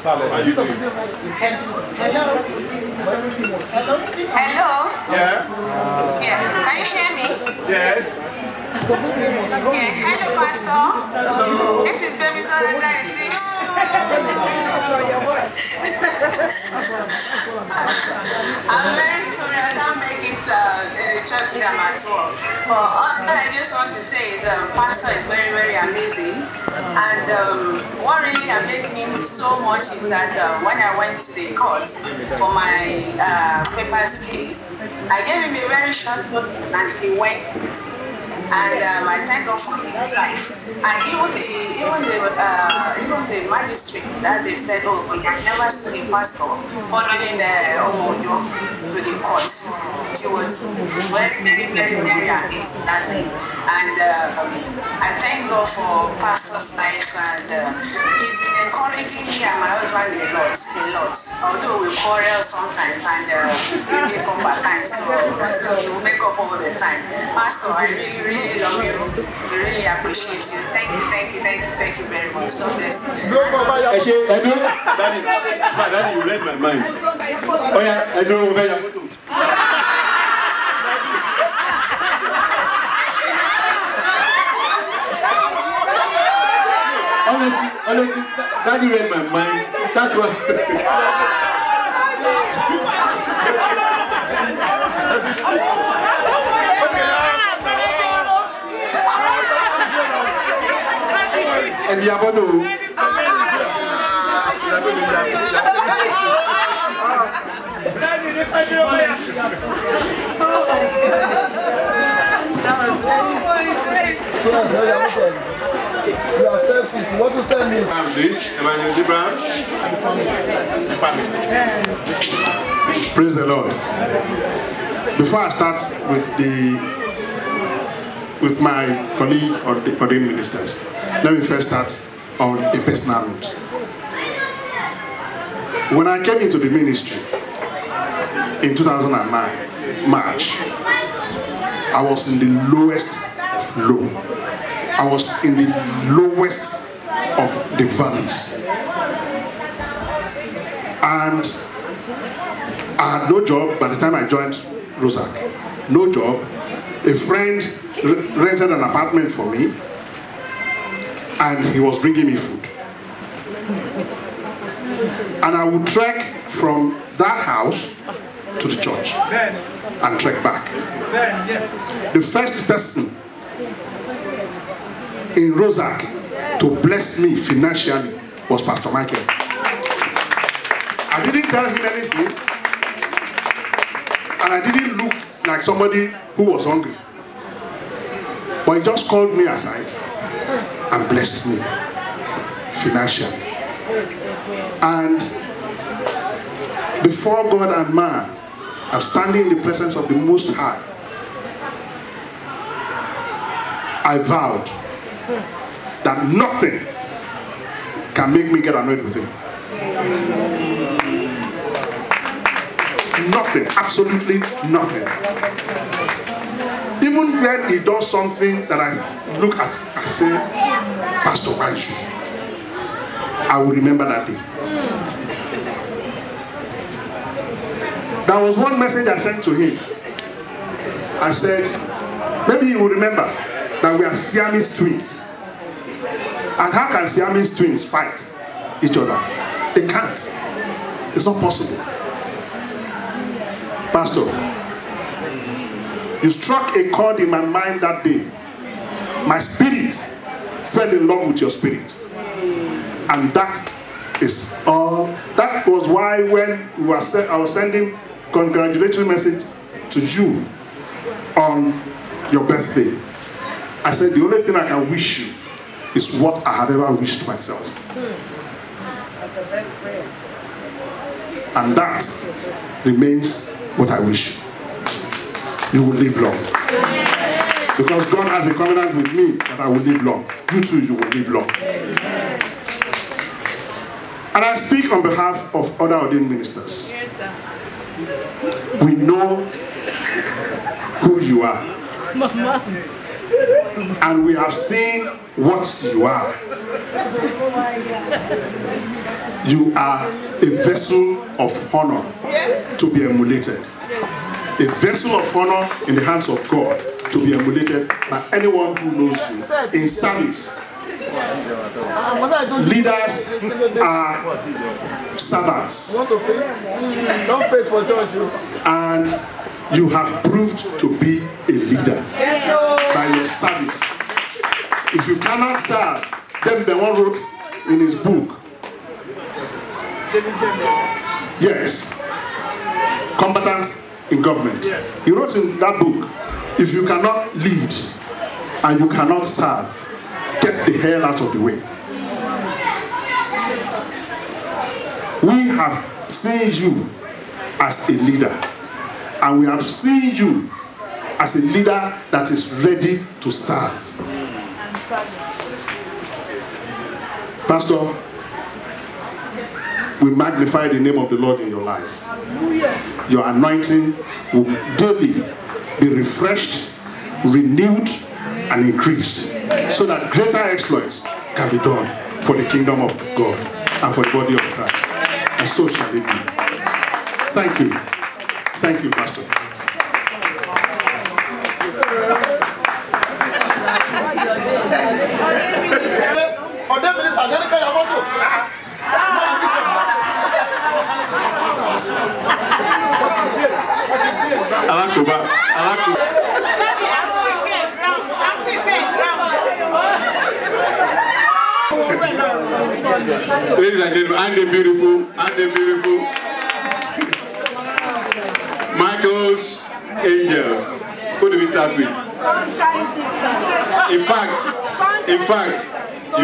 How you doing? Hello. Hello, speak. Hello. Yeah. Yeah. Can you hear me? Yes. Yeah. Hello, Pastor. Hello. This is Baby Son I'm very sorry I can't make it in the church that I'm at work. But all I just want to say is Pastor is very, very amazing. And what really amazed me so much is that when I went to the court for my papers case, I gave him a very short notice and he went. And I thank God for his life. And even the magistrates that they said, oh, I've never seen a pastor following Omojo to the court. She was very, very, very, very amazing that day. And I thank God for pastor's life, and he's been encouraging me and my husband a lot. Although we quarrel sometimes and we make up at times, so we make up all the time. Pastor, I really love you. We really appreciate you. Thank you very much. God bless you. Daddy, you read my mind. Oh yeah, I don't know. Honestly, Daddy read my mind. That's what. And the Abado. You are selfish. You want to send me? This, Evangelist Abraham. The family. Praise the Lord. Before I start with my colleague or the ordained ministers, let me first start on a personal note. When I came into the ministry in 2009, March, I was in the lowest of low. I was in the lowest of the valleys. And I had no job by the time I joined Rosac. No job. A friend rented an apartment for me, and he was bringing me food. And I would trek from that house to the church and trek back. The first person in Rosac to bless me financially was Pastor Michael. I didn't tell him anything, and I didn't look like somebody who was hungry. But he just called me aside and blessed me financially. And before God and man, I'm standing in the presence of the Most High. I vowed that nothing can make me get annoyed with him. Nothing, absolutely nothing. Even when he does something that I look at, I say, Pastor, why you? I will remember that day. There was one message I sent to him. I said, maybe you will remember that we are Siamese twins. And how can Siamese twins fight each other? They can't. It's not possible. Pastor, you struck a chord in my mind that day. My spirit fell in love with your spirit. And that is all. That was why when I was sending congratulatory message to you on your birthday, I said the only thing I can wish you is what I have ever wished myself. And that remains what I wish. You will live long. Because God has a covenant with me that I will live long. You too, you will live long. And I speak on behalf of other ordained ministers. We know who you are. And we have seen what you are. You are a vessel of honor to be emulated. A vessel of honor in the hands of God to be emulated by anyone who knows you in service. Leaders are servants. And you have proved to be a leader by your service. If you cannot serve, then the one wrote in his book, yes, Combatants in Government. He wrote in that book, if you cannot lead and you cannot serve, get the hell out of the way. We have seen you as a leader, and we have seen you as a leader that is ready to serve. Pastor, we magnify the name of the Lord in your life. Your anointing will daily be refreshed, renewed, and increased, so that greater exploits can be done for the kingdom of God and for the body of Christ. And so shall it be. Thank you. Thank you, Pastor. Ladies and gentlemen, and the beautiful, Michael's Angels. Who do we start with? Sunshine In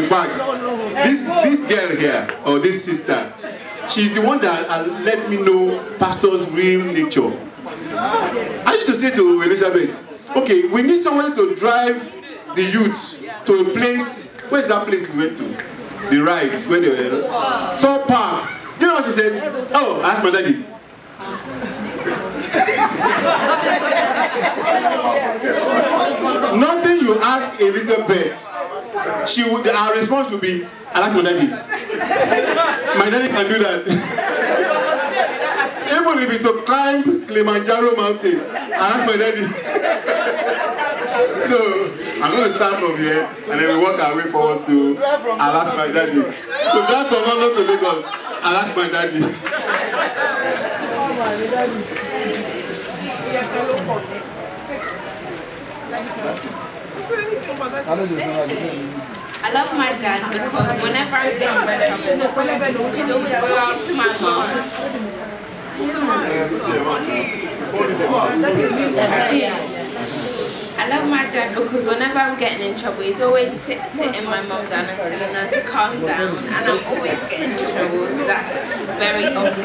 fact, this girl here, or this sister, she's the one that let me know Pastor's real nature. I used to say to Elizabeth, okay, we need somebody to drive the youth to a place. Where's that place we went to? The ride, where they were. Thorpe Park. You know what she said? Oh, I asked my daddy. Nothing you ask Elizabeth, our response will be, I like my daddy. My daddy can do that. Even if it's to climb Kilimanjaro mountain, I like my daddy. So I'm going to start from here and then we work our way forward to I'll ask my daddy. To drive from London to Lagos, I'll ask my daddy. I love my dad because whenever I'm getting trouble, he's always talking to my mom. I love my dad because whenever I'm getting in trouble, he's always sitting my mom down and telling her to calm down, and I'm always getting in trouble, so that's very often.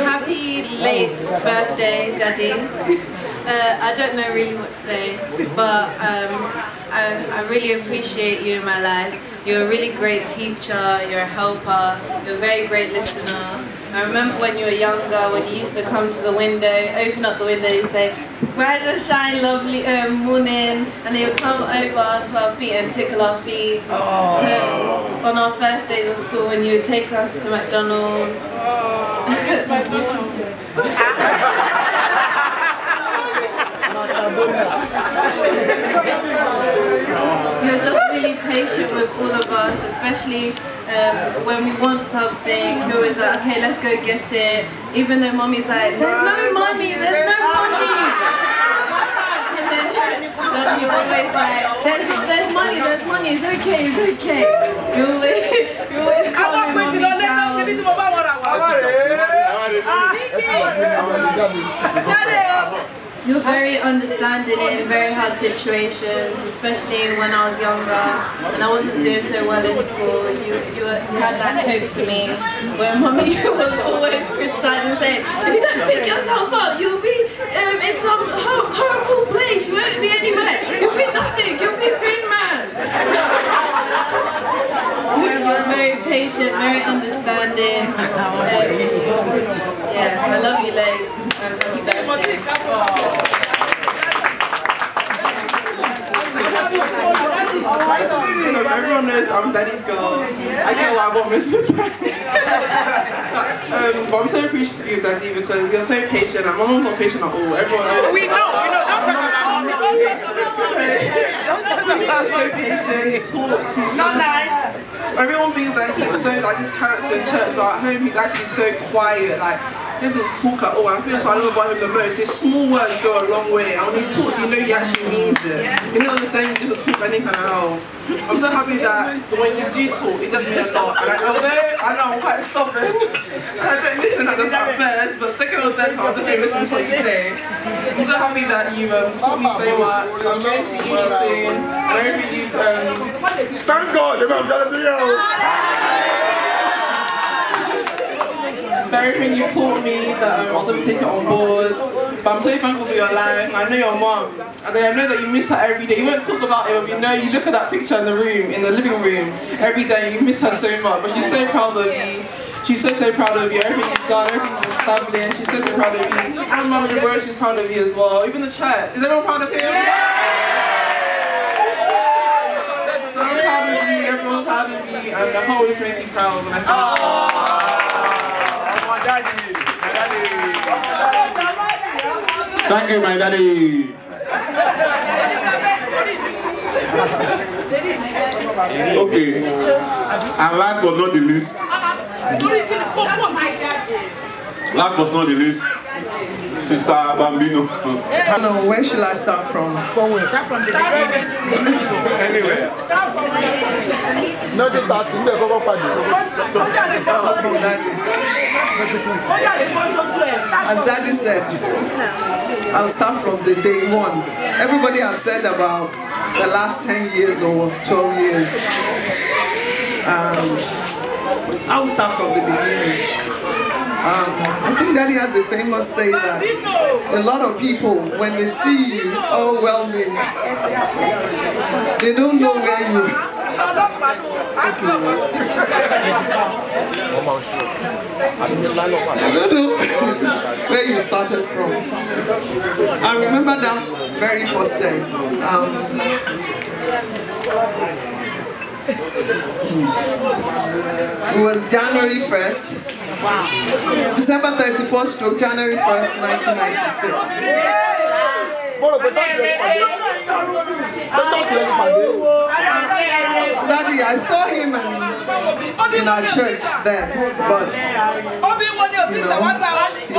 Happy late birthday, Daddy. I don't know really what to say, but I really appreciate you in my life. You're a really great teacher, you're a helper, you're a very great listener. I remember when you were younger, when you used to come to the window, open up the window, you say, "Rise and shine, lovely morning," and they would come over to our feet and tickle our feet. On our first days of school, when you would take us to McDonald's. You're just really patient with all of us, especially when we want something. You're always like, okay, let's go get it. Even though Mommy's like, there's no money, there's no money. And then you're always like, there's money, it's okay, it's okay. You're always calming Mommy down. You're very understanding in very hard situations, especially when I was younger and I wasn't doing so well in school. You had that hope for me, where Mommy was always criticizing and saying, if you don't pick yourself up, you'll be in some horrible place, you won't be anywhere, you'll be nothing, you'll be a big man. You're very patient, very understanding. Yeah, I love you, Legs. Happy birthday. Everyone knows I'm Daddy's girl. I get what I want most of the time. But I'm so appreciative of Daddy because you're so patient. My mom's not patient at all. Everyone knows. We know. Don't talk about it. He's so patient. He talks. He's not nice. Everyone thinks that he's so like this character in church, but at home he's actually so quiet. Like he doesn't talk at all. I think that's what I love about him the most. His small words go a long way, and when he talks, you know he actually means it. You know what I'm saying? He doesn't talk any kind of hell. I'm so happy that when you do talk, it does mean a lot. And although I know I'm quite stubborn, and I don't listen at the first, but second or third time I definitely listen to what you say. I'm so happy that you taught me so much. I'm going to uni soon, and everything you've thank God, for everything you taught me, that I'll never take it on board. But I'm so thankful for your life. I know your mom, and I know that you miss her every day. You won't talk about it, but you know, you look at that picture in the room, in the living room, every day, you miss her so much. But she's so proud of you. She's so proud of you. Everything you've done, everything you've established, she's so proud of you. And Mum in the world, she's proud of you as well. Even the church. Is everyone proud of him? So I'm proud of you, everyone's proud of you, and I can't always make you proud when I Thank you, my daddy. Okay, and last but not the least, Sister Bambino. No, where should I start from? Somewhere. Start from the beginning. Anywhere. As Daddy said, I'll start from the day one. Everybody has said about the last 10 years or 12 years. And I'll start from the beginning. I think Daddy has a famous saying that a lot of people, when they see you overwhelming, they don't know where you are. I don't know where you started from. I remember that very first day. It was January 1st, December 31st to January 1st, 1996. Daddy, I saw him in our church then, but you know, he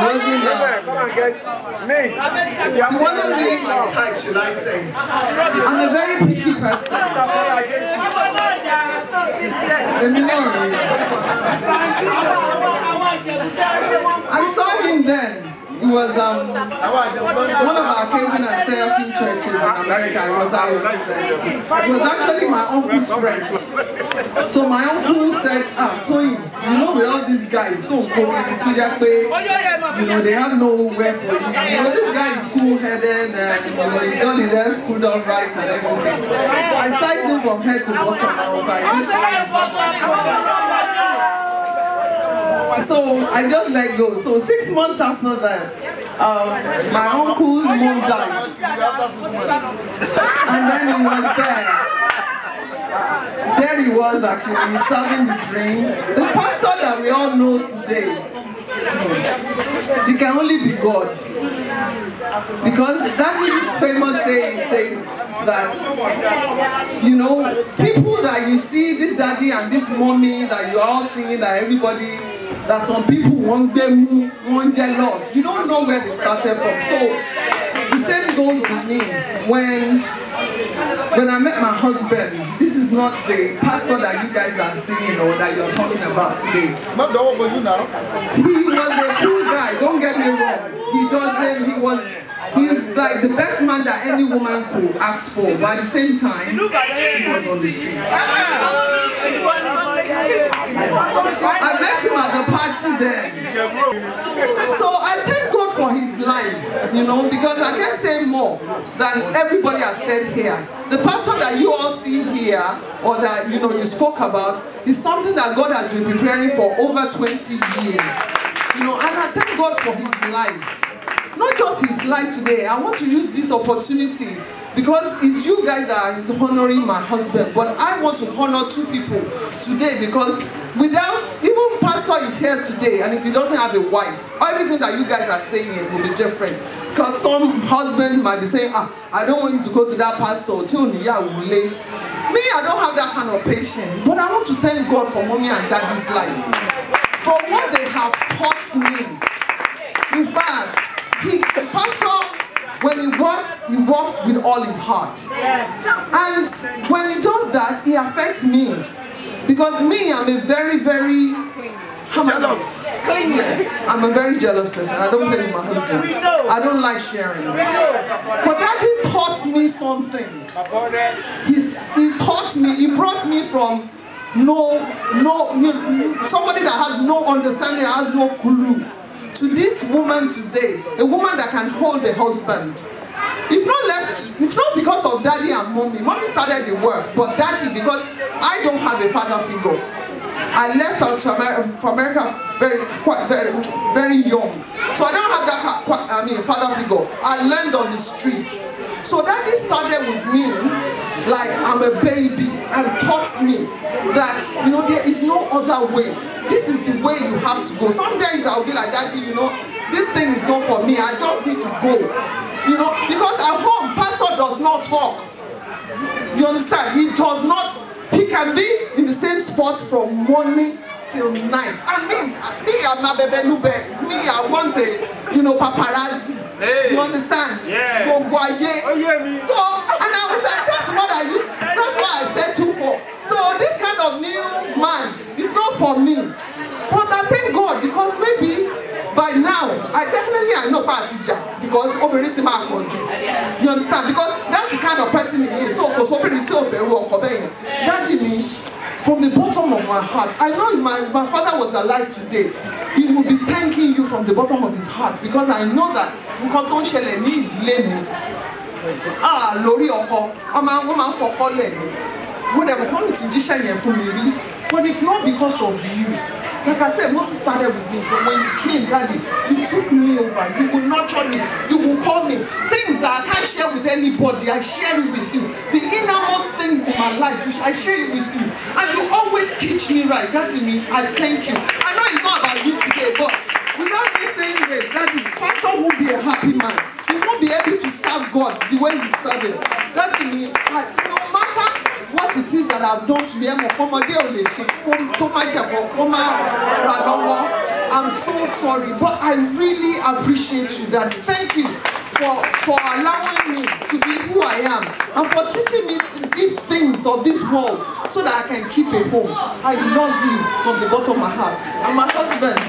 wasn't really my type, should I say. I'm a very picky person. I saw him then. It was one of our Calvin and Seraphim churches in America. It was actually my uncle's friend. So my uncle said, Tony, you know, with all these guys, don't go into their way. You know, they have nowhere for you. You know, this guy is cool-headed and you know, he's done his hair school done right and everything. I sized him from head to bottom. I was like, so I just let go. So 6 months after that, my uncle's mom died. And then he was there. There he was actually, serving the drinks. The pastor that we all know today, he can only be God. Because Daddy's famous saying says that, you know, people that you see, this daddy and this mommy that you are all seeing, that everybody, that some people want them, want jealous. You don't know where they started from. So the same goes with me. When I met my husband, this is not the pastor that you guys are seeing or that you're talking about today. He was a cool guy, don't get me wrong. He's like the best man that any woman could ask for, but at the same time, he was on the street. I met him at the party then. So I thank God for his life, you know, because I can't say more than everybody has said here. The pastor that you all see here, or that, you know, you spoke about, is something that God has been preparing for over 20 years. You know, and I thank God for his life. Not just his life today. I want to use this opportunity because it's you guys that is honoring my husband, but I want to honor two people today because without, even pastor is here today, and if he doesn't have a wife, everything that you guys are saying here will be different. Because some husbands might be saying, I don't want you to go to that pastor. Me, I don't have that kind of patience, but I want to thank God for mommy and daddy's life. For what they have taught me. In fact, the pastor, when he works with all his heart. And when he does that, he affects me. Because me, I'm a very, very jealous. Yes, I'm a very jealous person. I don't play with my husband. I don't like sharing. But Daddy taught me something. He taught me, he brought me from somebody that has no understanding, has no clue, to this woman today, a woman that can hold a husband. It's not because of daddy and mommy. Mommy started the work, but daddy, because I don't have a father figure. I left out to America very young. So I don't have that father figure. I learned on the street. So daddy started with me like I'm a baby and taught me that, you know, there is no other way. This is the way you have to go. Some days I'll be like, Daddy, you know, this thing is not for me. I just need to go. You know, because at home, pastor does not talk. You understand? He does not. He can be in the same spot from morning till night. And me, I'm not baby. Me, I want a, you know, paparazzi. Hey. You understand? Yeah. So, and I was like, that's what I settled for. So this kind of new man is not for me. But I thank God because maybe by now, I know Patija because you understand? Because that's the kind of person he is. So, Daddy me, from the bottom of my heart. I know if my father was alive today, he would be thanking you from the bottom of his heart, because I know that nǹkan tó ń ṣẹlẹ̀ ní ìdílé mi lórí ọkọ wọ́n máa ń fọkọ́ lẹ̀ mi mo dẹ̀ mọ̀ kọ́ ní ti jíṣẹ́ yẹn fún mi rí, but if not because of you, like I said, Mom started with me. But when you came, Daddy, you took me over. You will nurture me. You will call me. Things that I can't share with anybody, I share it with you. The innermost things in my life, which I share it with you. And you always teach me right. Daddy, I thank you. I know it's not about you today, but without me saying this, Daddy, Pastor won't be a happy man. He won't be able to serve God the way you serve him. Daddy, no matter what it is that I've done to him, I'm so sorry, but I really appreciate you, Daddy. Thank you for allowing me to be who I am and for teaching me the deep things of this world so that I can keep a home. I love you from the bottom of my heart. And my husband,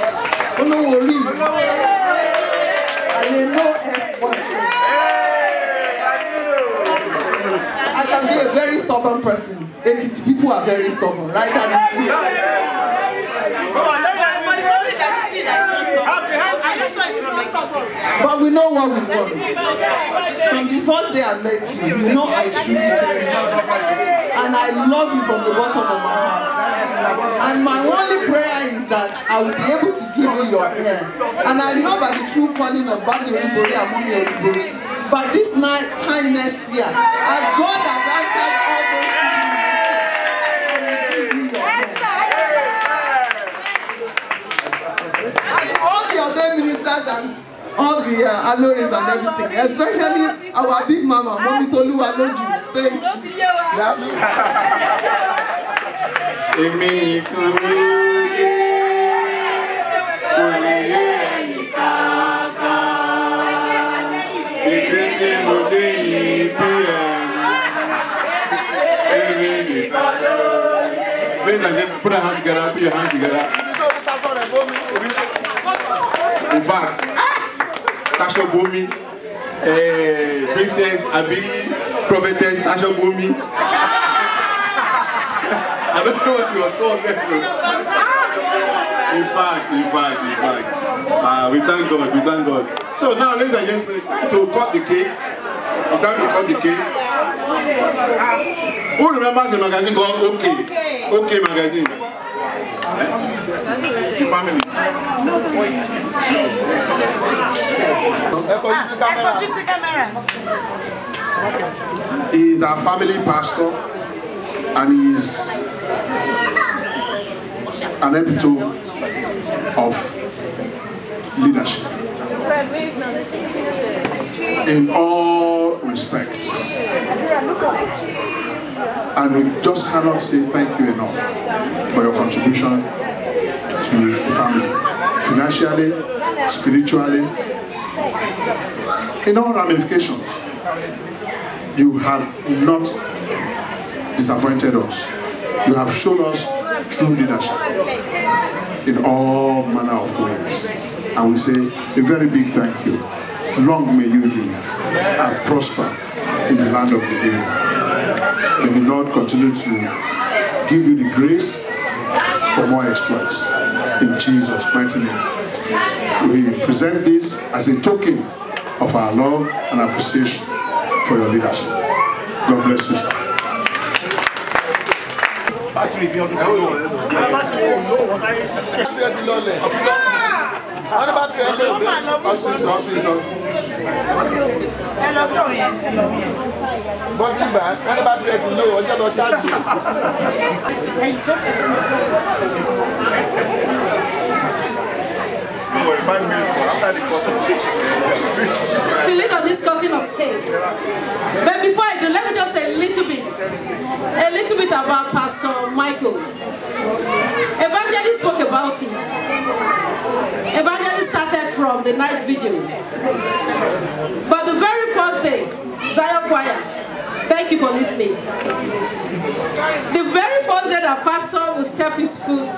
don't worry. I can be a very stubborn person. And people are very stubborn, right? But we know what we want. From the first day I met you, you know I truly cherish you. And I love you from the bottom of my heart. And my only prayer is that I will be able to give you your ear. And I know by the true calling of Badi Oribori and Mommy Oribori, by this time next year, as God has answered all those and to all the other ministers and all the Aloris and everything, especially our big mama, Mommy Toluwa Loju. Thank you. Put your hands together, put your hands together. In fact, Tasha Bomi, Princess Abi, Prophetess Tasha Bomi. I don't know what he was called then. In fact. We thank God. So now, ladies and gentlemen, it's time to cut the cake. Who remembers the magazine called OK Magazine? Family. He is our family pastor, and he is an epitome of leadership in all respects. And we just cannot say thank you enough for your contribution to the family, financially, spiritually, in all ramifications. You have not disappointed us. You have shown us true leadership in all manner of ways. And we say a very big thank you. Long may you live and prosper in the land of the living. May the Lord continue to give you the grace for more exploits. In Jesus' mighty name. We present this as a token of our love and appreciation for your leadership. God bless you, sir. To lead on this cutting of cake. But before I do, let me just say a little bit about Pastor Michael. Evangelist spoke about it. Evangelist started from the night vigil. But the very first day, Zion Choir, thank you for listening. The very first day that Pastor will step his foot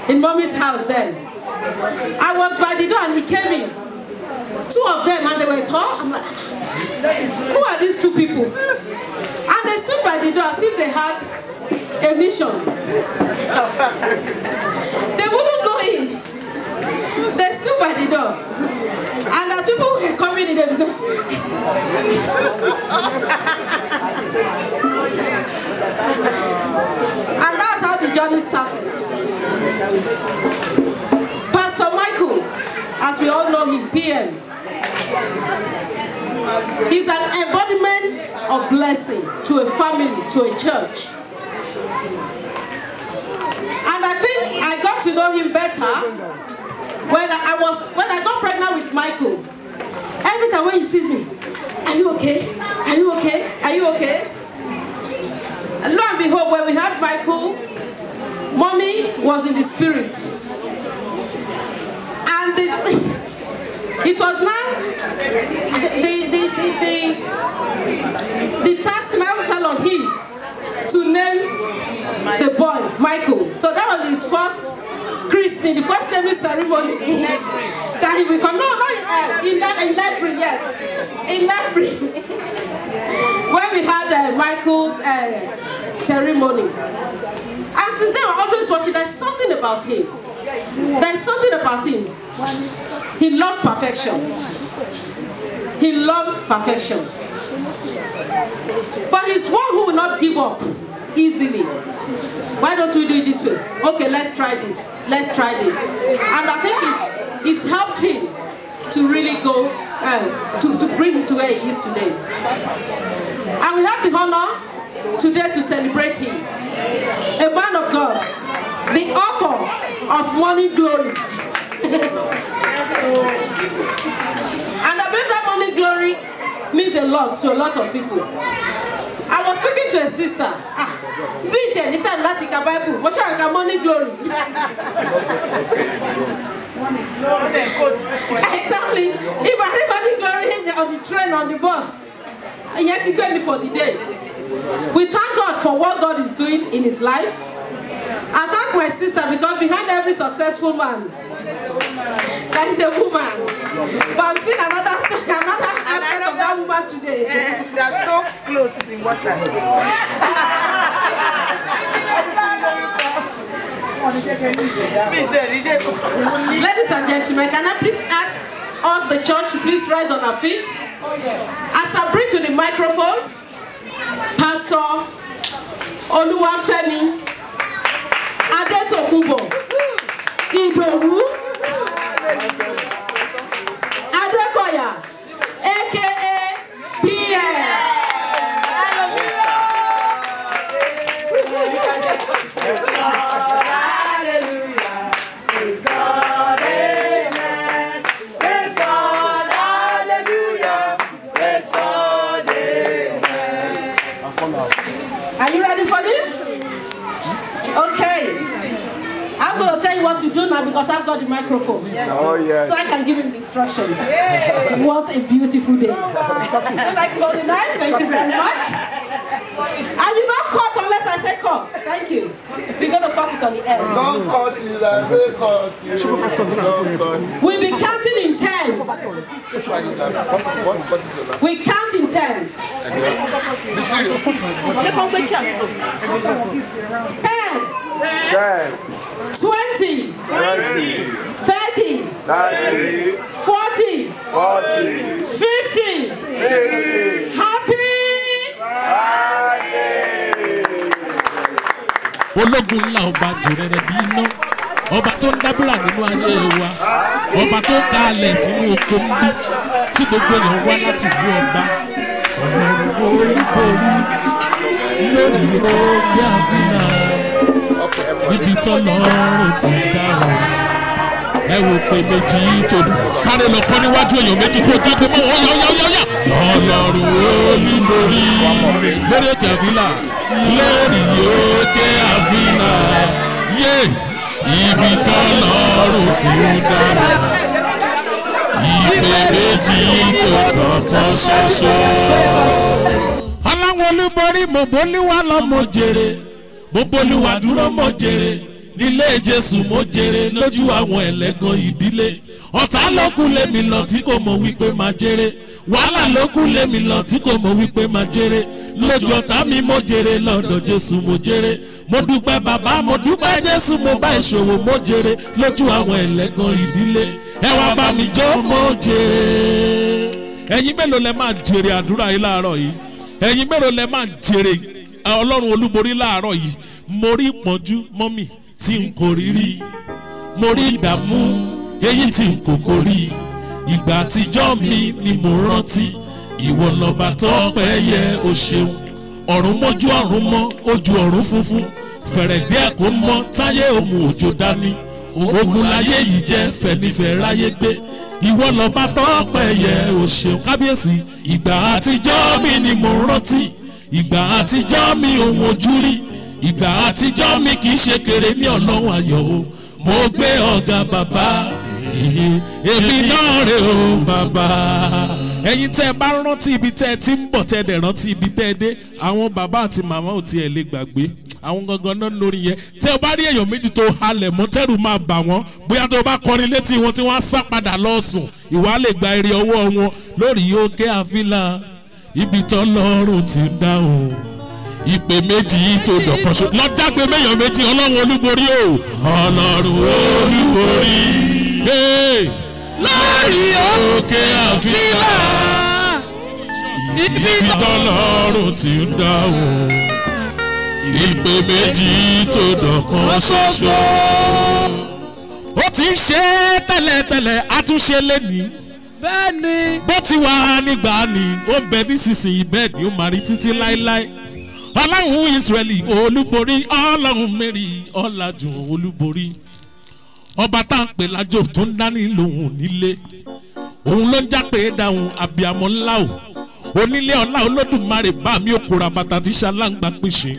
in Mommy's house then, I was by the door and he came in. Two of them, and they were tall. I'm like, who are these two people? And they stood by the door as if they had a mission. They wouldn't go in. They stood by the door. And as people were coming in, they would go. And that's how the journey started. Pastor Michael, as we all know him, PM, he's an embodiment of blessing to a family, to a church. And I think I got to know him better when I got pregnant with Michael. Every time when he sees me, are you okay? Are you okay? Are you okay? And lo and behold, when we had Michael, Mommy was in the spirit. And it was now the task now fell on him to name the boy Michael. So that was his first christening, the first naming ceremony that he will come. No, in Ledbury, yes, in Ledbury. When we had Michael's ceremony, and since then I always watching. There's something about him. There's something about him. He loves perfection. He loves perfection. But he's one who will not give up easily. Why don't we do it this way? Okay, let's try this. Let's try this. And I think it's helped him to really go, to bring him to where he is today. And we have the honor today to celebrate him. A man of God, the author of Morning Glory. And I believe that Morning Glory means a lot to a lot of people. I was speaking to a sister. Anytime that in Bible, what shall I Morning Glory? Exactly. If I hear Morning Glory on the train, on the bus, and yet he gave me for the day. We thank God for what God is doing in his life. I thank my sister because behind every successful man, there is a woman. But I'm seeing another aspect of that woman today. That soaks clothes in water. Ladies and gentlemen, can I please ask us, the church, to please rise on our feet? As I bring to the microphone, Pastor Oluwafemi Adetokunbo Idowu Adekoya, aka PM. Are you ready for this? Okay. I'm going to tell you what to do now because I've got the microphone. Oh, yes. So I can give him the instruction. What a beautiful day. I'd like to hold the knife. Thank you very much. And you don't cut unless I say cut. Thank you. We're going to cut it on the end. Don't cut it, I say cut. We'll be counting in tens. We count in tens. 10, 20, 30, 40, 50. Happy! Ológun ńlá ọba jòrẹ̀rẹ̀ bí iná, ọba tó ń dábìrà nínú ayé wa, ọba tó kalẹ̀ sínú oko ń bí, tí gbogbo èèyàn wá láti ìlú ọba. Ọlọ́run oríborí lónìí ó kí àfihàn níbi tọ́lọ́run ti dára. Ẹ wò pé méjì tóbi sáré lọ kọ́ níwájú èèyàn méjì kó jáde mọ́ wọn yáyáyáyá. Ọlọ́run oríborí lórí òkè àfihàn lórí òkè àfihàn yé ibi tọ́lọ́run ti dára. Ìpè méjì tó kọ̀ọ̀kan ṣoṣo. Ọlọ́run olúborí mo bólúwa lọ mo jèrè, mo bólúwa dúró mo jèrè. nílé Jésù mo jèrè lójú àwọn ẹlẹ́gàn ìdílé ọ̀tá ló kù lémi lọ tí kò mọ̀ wípé máa jèrè wàhálà ló kù lémi lọ tí kò mọ̀ wípé máa jèrè lójú ọ̀tá mi mo jèrè lọ́dọ̀ Jésù mo jèrè mo dúpẹ́ bàbá mo dúpẹ́ Jésù mo bá ìṣòwò mo jèrè lójú àwọn ẹlẹ́gàn ìdílé ẹ wá bá mi jó mo jèrè. ẹ̀yin mélòó lẹ máa jèrè àdúrà yìí láàárọ̀ yìí ẹ̀yin mélòó lẹ máa jèrè Ọlọ́run olúborí láàárọ̀ yìí mo rí ìpọ́njú mọ́mì tí n kò rí rí mo rí ìdààmú èyí tí n kò kò rí ìgbà àtijọ́ mi ni mo rántí ìwọ lọ́ba tọ́pẹ́ yẹ o ṣeun ọ̀run mójú ọ̀run mọ́ ojú ọ̀run funfun fẹ̀rẹ̀ díẹ̀ kó mọ́ táyé òmù òjò dání ogun láyé yìí jẹ́ fẹ̀nífẹ̀ ráyé gbé ìwọ lọ́ba tọ́pẹ́ yẹ o ṣeun kábíyèsí ìgbà àtijọ́ mi ni mo rántí ìgbà àtijọ́ mi òun ojú rí ìgbà àtijọ́ mi kì í ṣe kéré ní Ọlọ́run ayọ̀ o mo gbé ọ̀gá bàbá èmi náà rè o bàbá. ẹ̀yin tẹ́ ẹ bá rántí ibi tẹ́ ẹ ti ń bọ̀ tẹ́ ẹ dẹ̀ rántí ibi tẹ́ ẹ dé àwọn bàbá àti màmá ò tiẹ̀ lè gbàgbé àwọn gangan náà lórí yẹn tẹ́ ẹ bá rí èèyàn méjì tó halẹ̀ mọ́ tẹ́rù máa bà wọ́n bóyá tó bá kọrin létí wọn tí wọ́n á sá padà lọ sùn ìwà lè gba èrè ọwọ́ wọn lórí òkè àfilà ibi tọ́lọ́run ti ń dáhùn ìpè méjì tó dọ̀kan ṣo lọ́jàgbé méyàn méjì Ọlọ́run olúborí o Ọlọ́run olúborí lórí òkè àfilà ibi tọ́lọ́run ti ń dáhùn ìpè méjì tó dọ̀kan ṣoṣo. ó ti ń ṣe tẹ́lẹ̀tẹ́lẹ̀ àtúnṣe lẹ́nìí bẹ́ẹ̀ni bó ti wà nígbà ni ó bẹ nísinsìnyí bẹ́ẹ̀ ni ó máa rí títí láéláé Ọlọ́run Ísírẹ́lì olúborí Ọlọ́run Mary ọ̀làjùn olúborí ọba tá à ń pè lájò tó ń dání lòun nílé òun ló ń jápé dáhùn abiyamọ ńlá o onílé ọlá Olódùmarè bá mi òkúra bàtà tí ṣaláǹgbá pèsè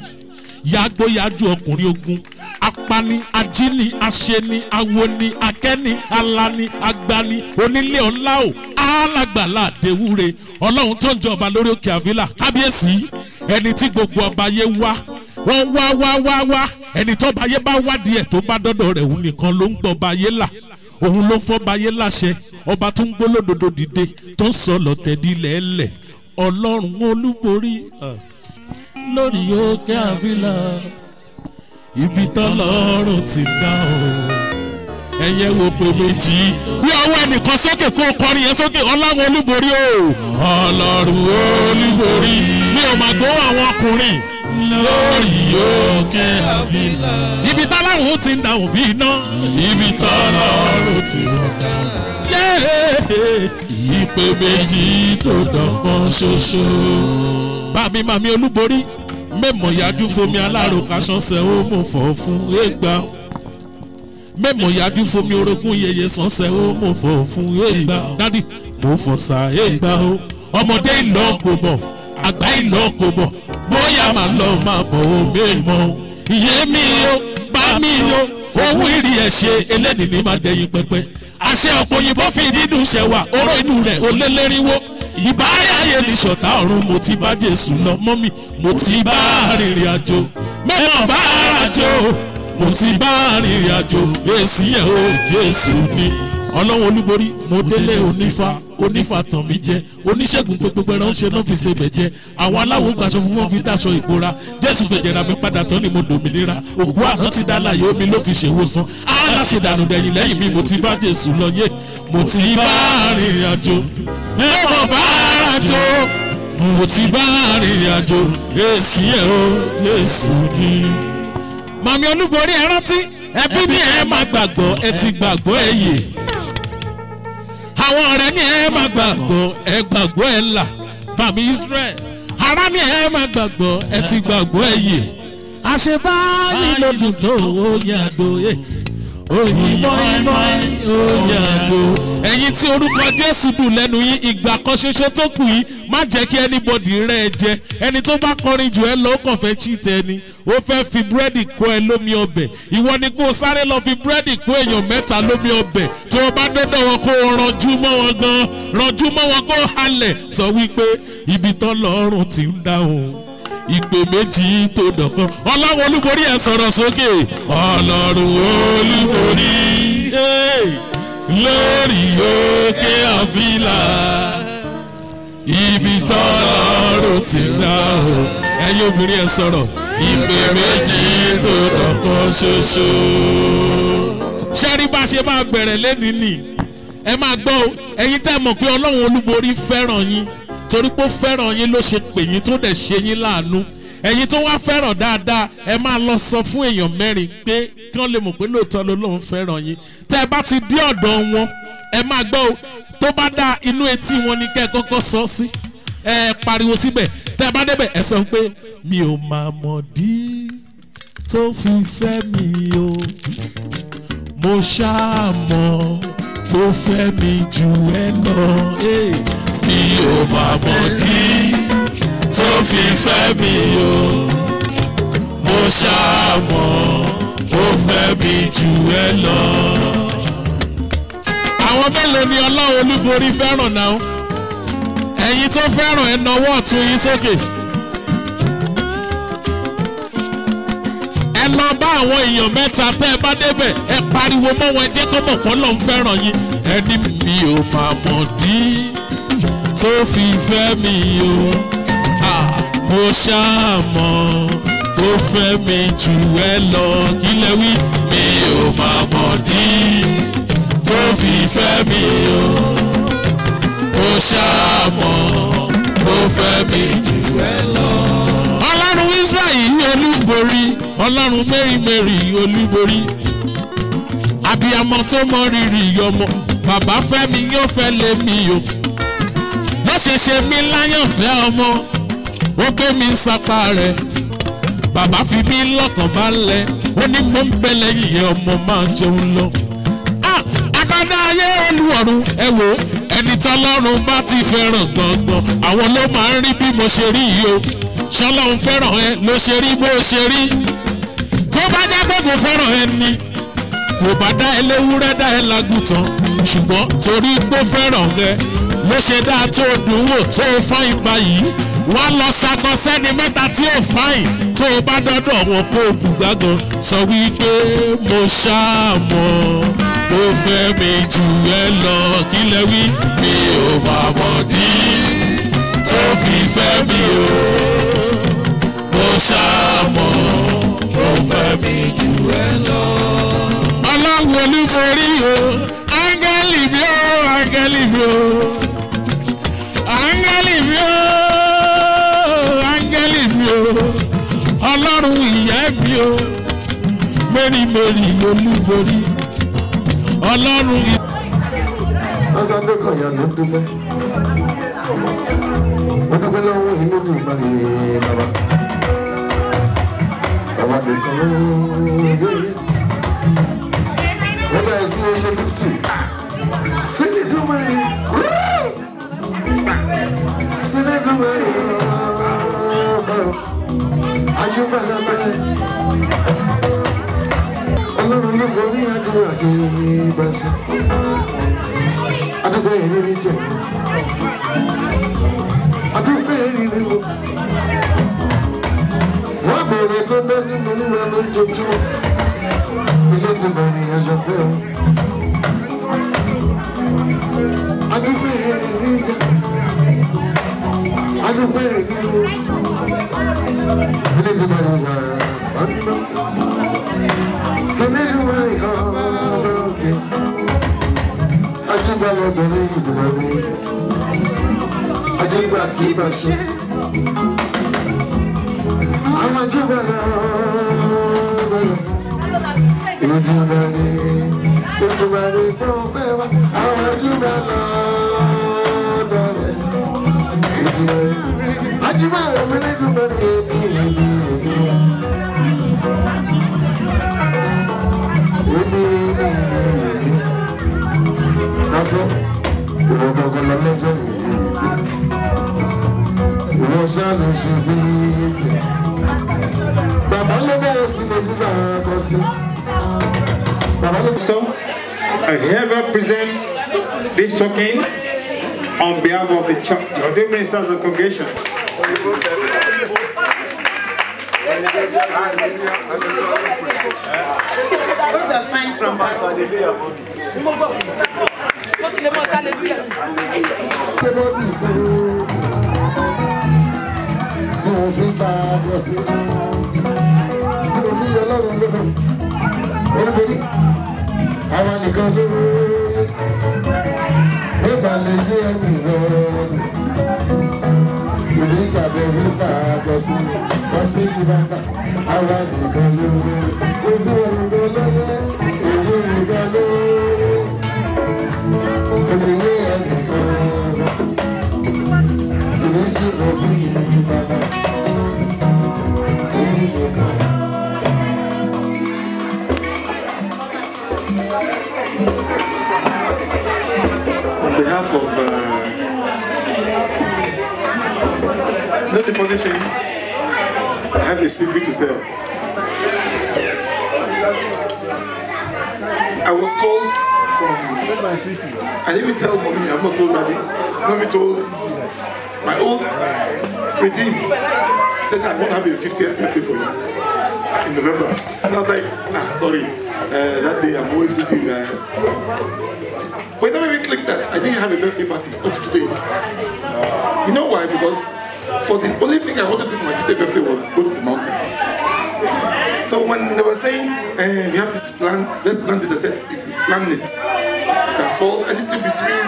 yàgbóyàjú ọkùnrin ogun apani ajíni aṣeni awoni akẹni alani agbani onílé ọlá o alágbàlá àdéwúre Ọlọ́run tó ń jọba lórí òkè àfilà kábíyèsí ẹni tí gbogbo ọba yé wá wọ́n wá ẹni tó bá yé bá wádìí ẹ̀ tó bá dọ́dọ̀ rẹ̀ òun nìkan ló ń gbọ́ ọba yé là òun ló ń fọba yé láṣẹ ọba tó ń gbólódodo dìde tó ń sọ lọ́tẹ̀dí lẹ́ẹ̀lẹ̀ Ọlọ́run olúborí lórí òkè àfilà ibi tọ́lọ́run ti dá o ẹ̀yẹ wo pé méjì bí ọwọ́ ẹnìkan sókè kó kọrin yẹn sókè Ọlọ́run olúborí o Ọlọ́run olúborí mi ò máa gbọ́ àwọn ọkùnrin lórí òkè àfilà ibi tọ́lọ́run ti ń dáhùn bí iná ibi tọ́lọ́run ti ń dáhùn ìpè méjì tó dọ̀kan ṣoṣo. bàmí màmí olúborí mẹ́mọ̀ yájú fomi alárò kásánṣẹ́ ó mọ̀ fọ́ fún égbà mẹ́mọ̀ yájú fomi orogún yẹyẹ sánṣẹ́ ó mọ̀ fọ́ fún égbà dádì mo fọ̀sà égbà o ọmọdé ìlọ kò bọ̀ àgbà ìlọ kò bọ̀ bóyá màá lọ máa bọ̀ ó mẹ́mọ̀ ìyẹn mi o bá mi o ohun ìrì ẹ̀ ṣe eléyìí ní má dẹ̀yìn pẹpẹ àṣẹ ọ̀pọ̀ òyìnbó fi dídùn ṣẹ̀wà oró inú rẹ̀ ó lé léríwó ìbára ayé ní ṣọ̀tá ọ̀run mo ti bá Jésù lọ mọ́mì mo ti bá rìnrìn àjò mẹ́mọ̀ bá àjò mo ti bá rìnrìn àjò èsì ẹ̀ o Jésù ni Ọlọ́run olúborí mo délé onífà tàn mí jẹ oníṣègùn gbogbo ránṣẹ́ náà fi ṣe bẹ̀jẹ̀ àwọn aláwo gbàṣọ fún wọn fi dáṣọ ìbora Jésù fẹ̀jẹ̀ra mi padà tán ni mo dòmìnira òkú àná ti dá láyé omi ló fi ṣèwòsàn aláṣẹ dànù dẹ̀yìn lẹ́yìn mi mo ti bá Jésù lọ yé mo ti bá rìnrìn àjò mẹ́mọ̀ bá àjò mo ti bá rìnrìn àjò èsì ẹ̀ o Jésù ni. màmí olúborí ẹ rántí ẹbí ni ẹ máa gbàgbọ́ ẹ ti gbàgbọ́ ẹ yè àwọn ọ̀rẹ́ ni ẹ máa gbàgbọ́ ẹ gbàgbọ́ ẹ là màmí Israel ará ni ẹ máa gbàgbọ́ ẹ ti gbàgbọ́ ẹ yè àṣebáyé lòdùn tó o yàgò yè òyìnbó òyàgò ẹ̀yin tí orúkọ Jésù dùn lẹ́nu yín ìgbà kan ṣoṣo tó kù yìí má jẹ́ kí anybody rẹ̀ ẹ jẹ ẹni tó bá kọrin jù ẹ lọ kàn fẹ́ cheat ẹni ó fẹ́ fi búrẹ́dì kó ẹ lómi ọbẹ̀ ìwọ ni kó o sáré lọ fi búrẹ́dì kó èèyàn mẹ́ta lómi ọbẹ̀ tó o bá dọ́dọ̀ wọn kó o ranjú mọ́ wọn gan ranjú mọ́ wọn kó o halẹ̀ sọ wípé ibi tọ́lọ́run ti ń dáhùn ìpè méjì tó dọ̀kan. Ọlọ́run olúborí ẹ̀ sọ̀rọ̀ sókè. Ọlọ́run olúborí lórí òkè àbílà. Ibi tọ́lọ́run ti dá o. Ẹ̀yin obìnrin ẹ̀ sọ̀rọ̀. Ìpè méjì tó dọ̀kan ṣoṣo. Ṣé rí bá ṣe máa bẹ̀rẹ̀ lẹ́nìí nì? Ẹ máa gbọ́ o, ẹ̀yin tẹ́ mọ̀ pé Ọlọ́run olúborí fẹ́ràn yín torí pé ó fẹ́ràn yín ló ṣe pè yín tó dẹ̀ ṣe yín láàánú. Ẹ̀yin tó wá fẹ́ràn dáadáa ẹ máa lọ sọ fún èèyàn mẹ́rin pé kí wọ́n lè mọ̀ pé lóòótọ́ lọ́lọ́run fẹ́ràn yín. Tẹ́ ẹ bá ti dé ọ̀dọ̀ wọn ẹ máa gbọ́ o, tó bá dá inú etí wọn ni kẹ́ ẹ kọ́kọ́ sọ sí. Ẹ pariwo síbẹ̀, tẹ́ ẹ bá débẹ̀ ẹ sọ pé mi ò máa mọ̀ dí tó fi fẹ́ mi o, mo ṣáà mọ̀ tó fẹ́ mi jù ẹ lọ. Mi ò máa mọ̀ dí tó fi fẹ́ mi o, mo ṣáà mọ̀ tó fẹ́ mi jù ẹ lọ. Àwọn mélòó ni Ọlọ́run olúborí fẹ́ràn náà? Ẹ̀yin tó fẹ́ràn ẹ nawọ́ ọ̀tún yín sókè. Ẹ lọ bá àwọn èèyàn mẹ́ta tẹ́ ẹ bá débẹ̀ ẹ pariwo mọ́ wọn jẹ́ kó mọ̀ pọ́n lọ́n fẹ́ràn yín. Ẹni mi ò máa mọ̀ dí tó fi fẹ́ mi o, mo ṣáà mọ̀ tó fẹ́ mi jù ẹ lọ. Kí lẹ wí? Mi ò máa mọ̀ dí tó fi fẹ́ mi o, mo ṣáà mọ̀ tó fẹ́ mi jù ẹ lọ. Ọlọ́run Ísírẹ́lì olúborí, Ọlọ́run mẹ́rìnmẹ́rì olúborí. Abiyamọ tó mọ rírì ọmọ, bàbá fẹ́ mi yóò fẹ́ lé mi o. Ló ṣe ṣe mí láyànfẹ́ ọmọ, ó gbé mi sápá rẹ̀. Bàbá fi mí lọ́kàn balẹ̀, ó ní mo ń bẹ lẹ́yìn ẹ̀ ọmọ máa jẹun lọ. Akọ́dá ayé olúwọ̀run ẹ wò ó. Ẹni tọ́lọ́run bá ti fẹ́ràn gangan àwọn ló máa ń rí bí mo ṣe rí yìí o. Ṣọlọ́run fẹ́ràn ẹ ló ṣe rí bó ṣe rí. Tó bá jẹ́ pé kò fẹ́ràn ẹ ni kò bá dá ẹ léwúrẹ́ dá ẹ lágùtàn, ṣùgbọ́n torí pé ó fẹ́ràn ẹ ló ṣe dá tó dùn wò tó fáìn báyìí. Wọ́n lọ ṣakọ sẹ́ni mẹ́ta tí ò fáìn tó o bá dọ́dọ̀ wọn kó o bùgbàgàn sọ wípé mo ṣáà mọ̀ tó fẹ́ mi jù ẹ lọ. Kí lẹ wí? Mi ò máa mọ̀ dí tó fi fẹ́ mi o, mo ṣáà mọ̀ tó fẹ́ mi jù ẹ lọ. Ọlọ́run olúborí o, áńgẹ́lì mi o, áńgẹ́lì mi o, áńgẹ́lì mi o, áńgẹ́lì mi o, Ọlọ́run ìyá mi o, mẹ́rìnmẹ́rì olúborí. Ọlọ́run yìí. Asante kan ya ló dúpẹ́. Ó dúpẹ́ lọ́wọ́ inú tó bá ní bàbá. Bàbá nìkan ló dé. Wọ́n bẹ̀rẹ̀ sí oṣù 50. Sílẹ̀ tó máa ní. Sílẹ̀ tó máa ní. Ayúbàlá bẹ́ẹ̀. Ọlọ́run ló borí àdúrà kí bá ṣe. Adúgbò yìí ní jẹ. Adúgbò yìí ní wo. Wọ́n bèrè tó dájú mi nínú ẹnu ojoojúmọ́. Ilé ti bẹ̀rẹ̀ ẹ̀ṣọ́ pé o. Adúgbò yìí ní jẹ. Adúgbò yìí ní wo. Ilé ti bẹ̀rẹ̀ ẹ̀ṣọ́ Ajigba lọ́dọ̀ọ́lẹ́ ìdùnnà mi, ajigba kì í bá ṣe. Àwọn ajigba lọ́dọ̀ọ́lẹ́ ìdùnnà mi, ìdùnnà mi kò fẹ́ wá. Àwọn ajigba lọ́dọ̀ọ́lẹ́ ìdùnnà mi, ajigba lọ́dọ̀ọ́lẹ́ ìdùnnà mi. Naso, ìwọ gbọ́gbọ́ lọ lọ́jọ́ yìí. Ìwọ ṣáàlù ṣe bí ìpè. Bàbá ló bẹ̀rẹ̀ sí ní fífà kọ sí. Bàbá ló sọ. I hereby present this token on behalf of the church, the ministers and congregation. Lots of thanks from Pastor. On behalf of not the funny thing, I have a secret to sell. I was called from, I didn't even tell mommy, I've not told daddy. Mommy told my old redeem, said I want to have a 50th birthday for you in November. And I was like, sorry, that day I'm always busy. But it never even clicked that I didn't have a birthday party until today. You know why? Because for the only thing I wanted to do for my 50th birthday was go to the mountain. So when they were saying, we have this plan, let's plan this, I said, if we plan it, that falls anything between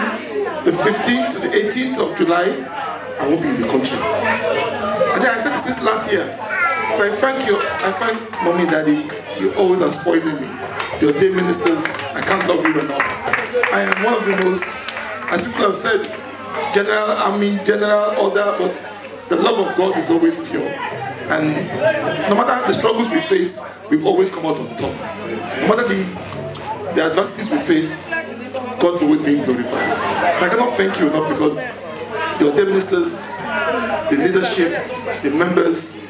the 15th to the 18th of July, I won't be in the country. And then I said this since last year. So I thank you, I thank mommy, daddy, you always are spoiling me. Your day ministers, I can't love you enough. I am one of the most, as people have said, general army, general order, but the love of God is always pure. And no matter the struggles we face, we always come out on top. No matter the adversities we face, God's always being glorified. I cannot thank you enough because the ordained ministers, the leadership, the members,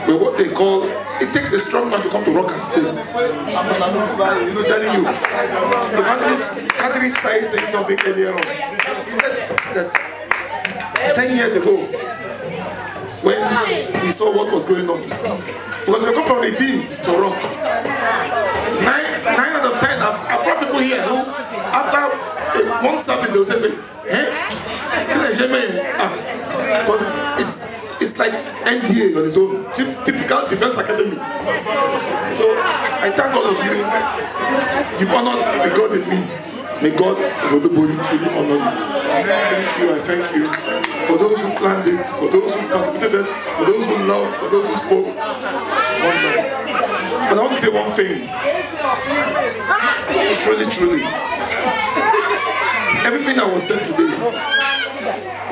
were what they call, it takes a strong man to come to rock and stay. I'm telling you. Evangelist Kadri started saying something earlier on. He said that 10 years ago, when he saw what was going on, because we come from a team to rock. 9 out of 10, I've brought people here who, after one service, they will say, because it's like NDA on its own, typical defense academy. So I thank all of you. You've honored the God in me. May God of the body truly honor you. I thank you for those who planned it, for those who participated, for those who loved, for those who spoke. But I want to say one thing. Truly, everything that was said today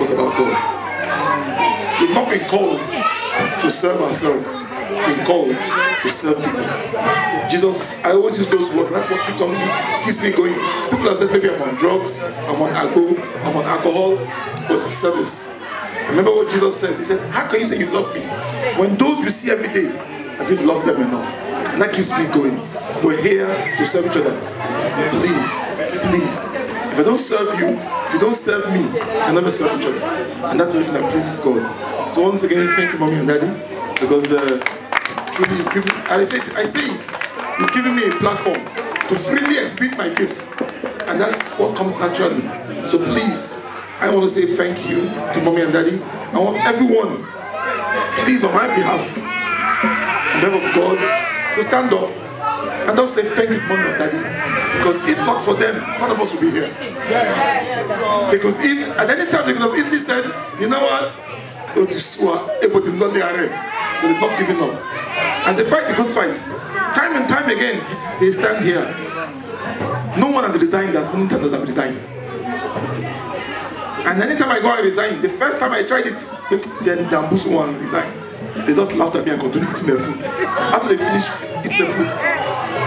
was about God. We've not been called to serve ourselves. We've been called to serve people. Jesus, I always use those words, and that's what keeps me going. People have said maybe I'm on drugs, I'm on agbo, I'm on alcohol, but service. Remember what Jesus said? He said, how can you say you love me when those you see every day, have you loved them enough? And that keeps me going. We're here to serve each other. Please. If I don't serve you, if you don't serve me, we can never serve each other. And that's the reason that pleases God. So once again, thank you, mommy and daddy, because truly you've given, I say it, you've given me a platform to freely exhibit my gifts. And that's what comes naturally. So please, I want to say thank you to mommy and daddy. I want everyone, please, on my behalf, on behalf of God, to stand up and don't say thank you to mommy and daddy. Because if not for them, none of us will be here. Because if at any time they could have easily said, you know what, but it's not giving up. As they fight the good fight, time and time again, they stand here. No one has resigned as many times as I've resigned. And anytime I go and resign, the first time I tried it, then Dambusu one resigned. They just laughed at me and continued eating their food. After they finished eating their food,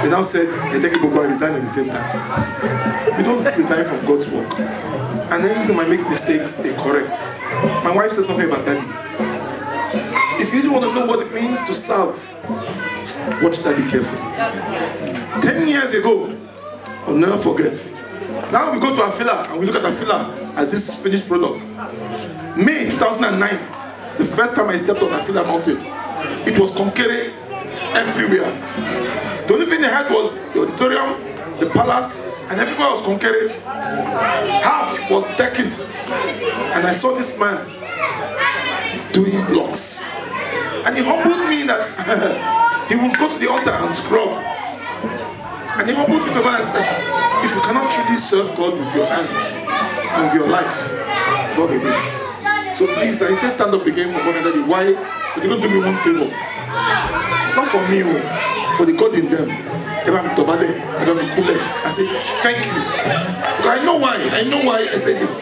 they now said, they take it and resign at the same time. We don't resign from God's work. And then when I make mistakes, they correct. My wife said something about daddy. If you don't want to know what it means to serve, watch daddy carefully. 10 years ago, I'll never forget. Now we go to Afila and we look at Afila as this finished product. May 2009, the first time I stepped on Afila mountain, It was concrete everywhere. The only thing they had was the auditorium, the palace, and everywhere was concrete. Half was decking. And I saw this man doing blocks. And he humbled me that he would go to the altar and scrub. And he humbled me to that if you cannot truly serve God with your hands and with your life, it's all a waste. So please, I say stand up again for God and Daddy. Why? But you're going to do me one favor. Not for me, for the God in them. I say thank you. Because I know why I say this.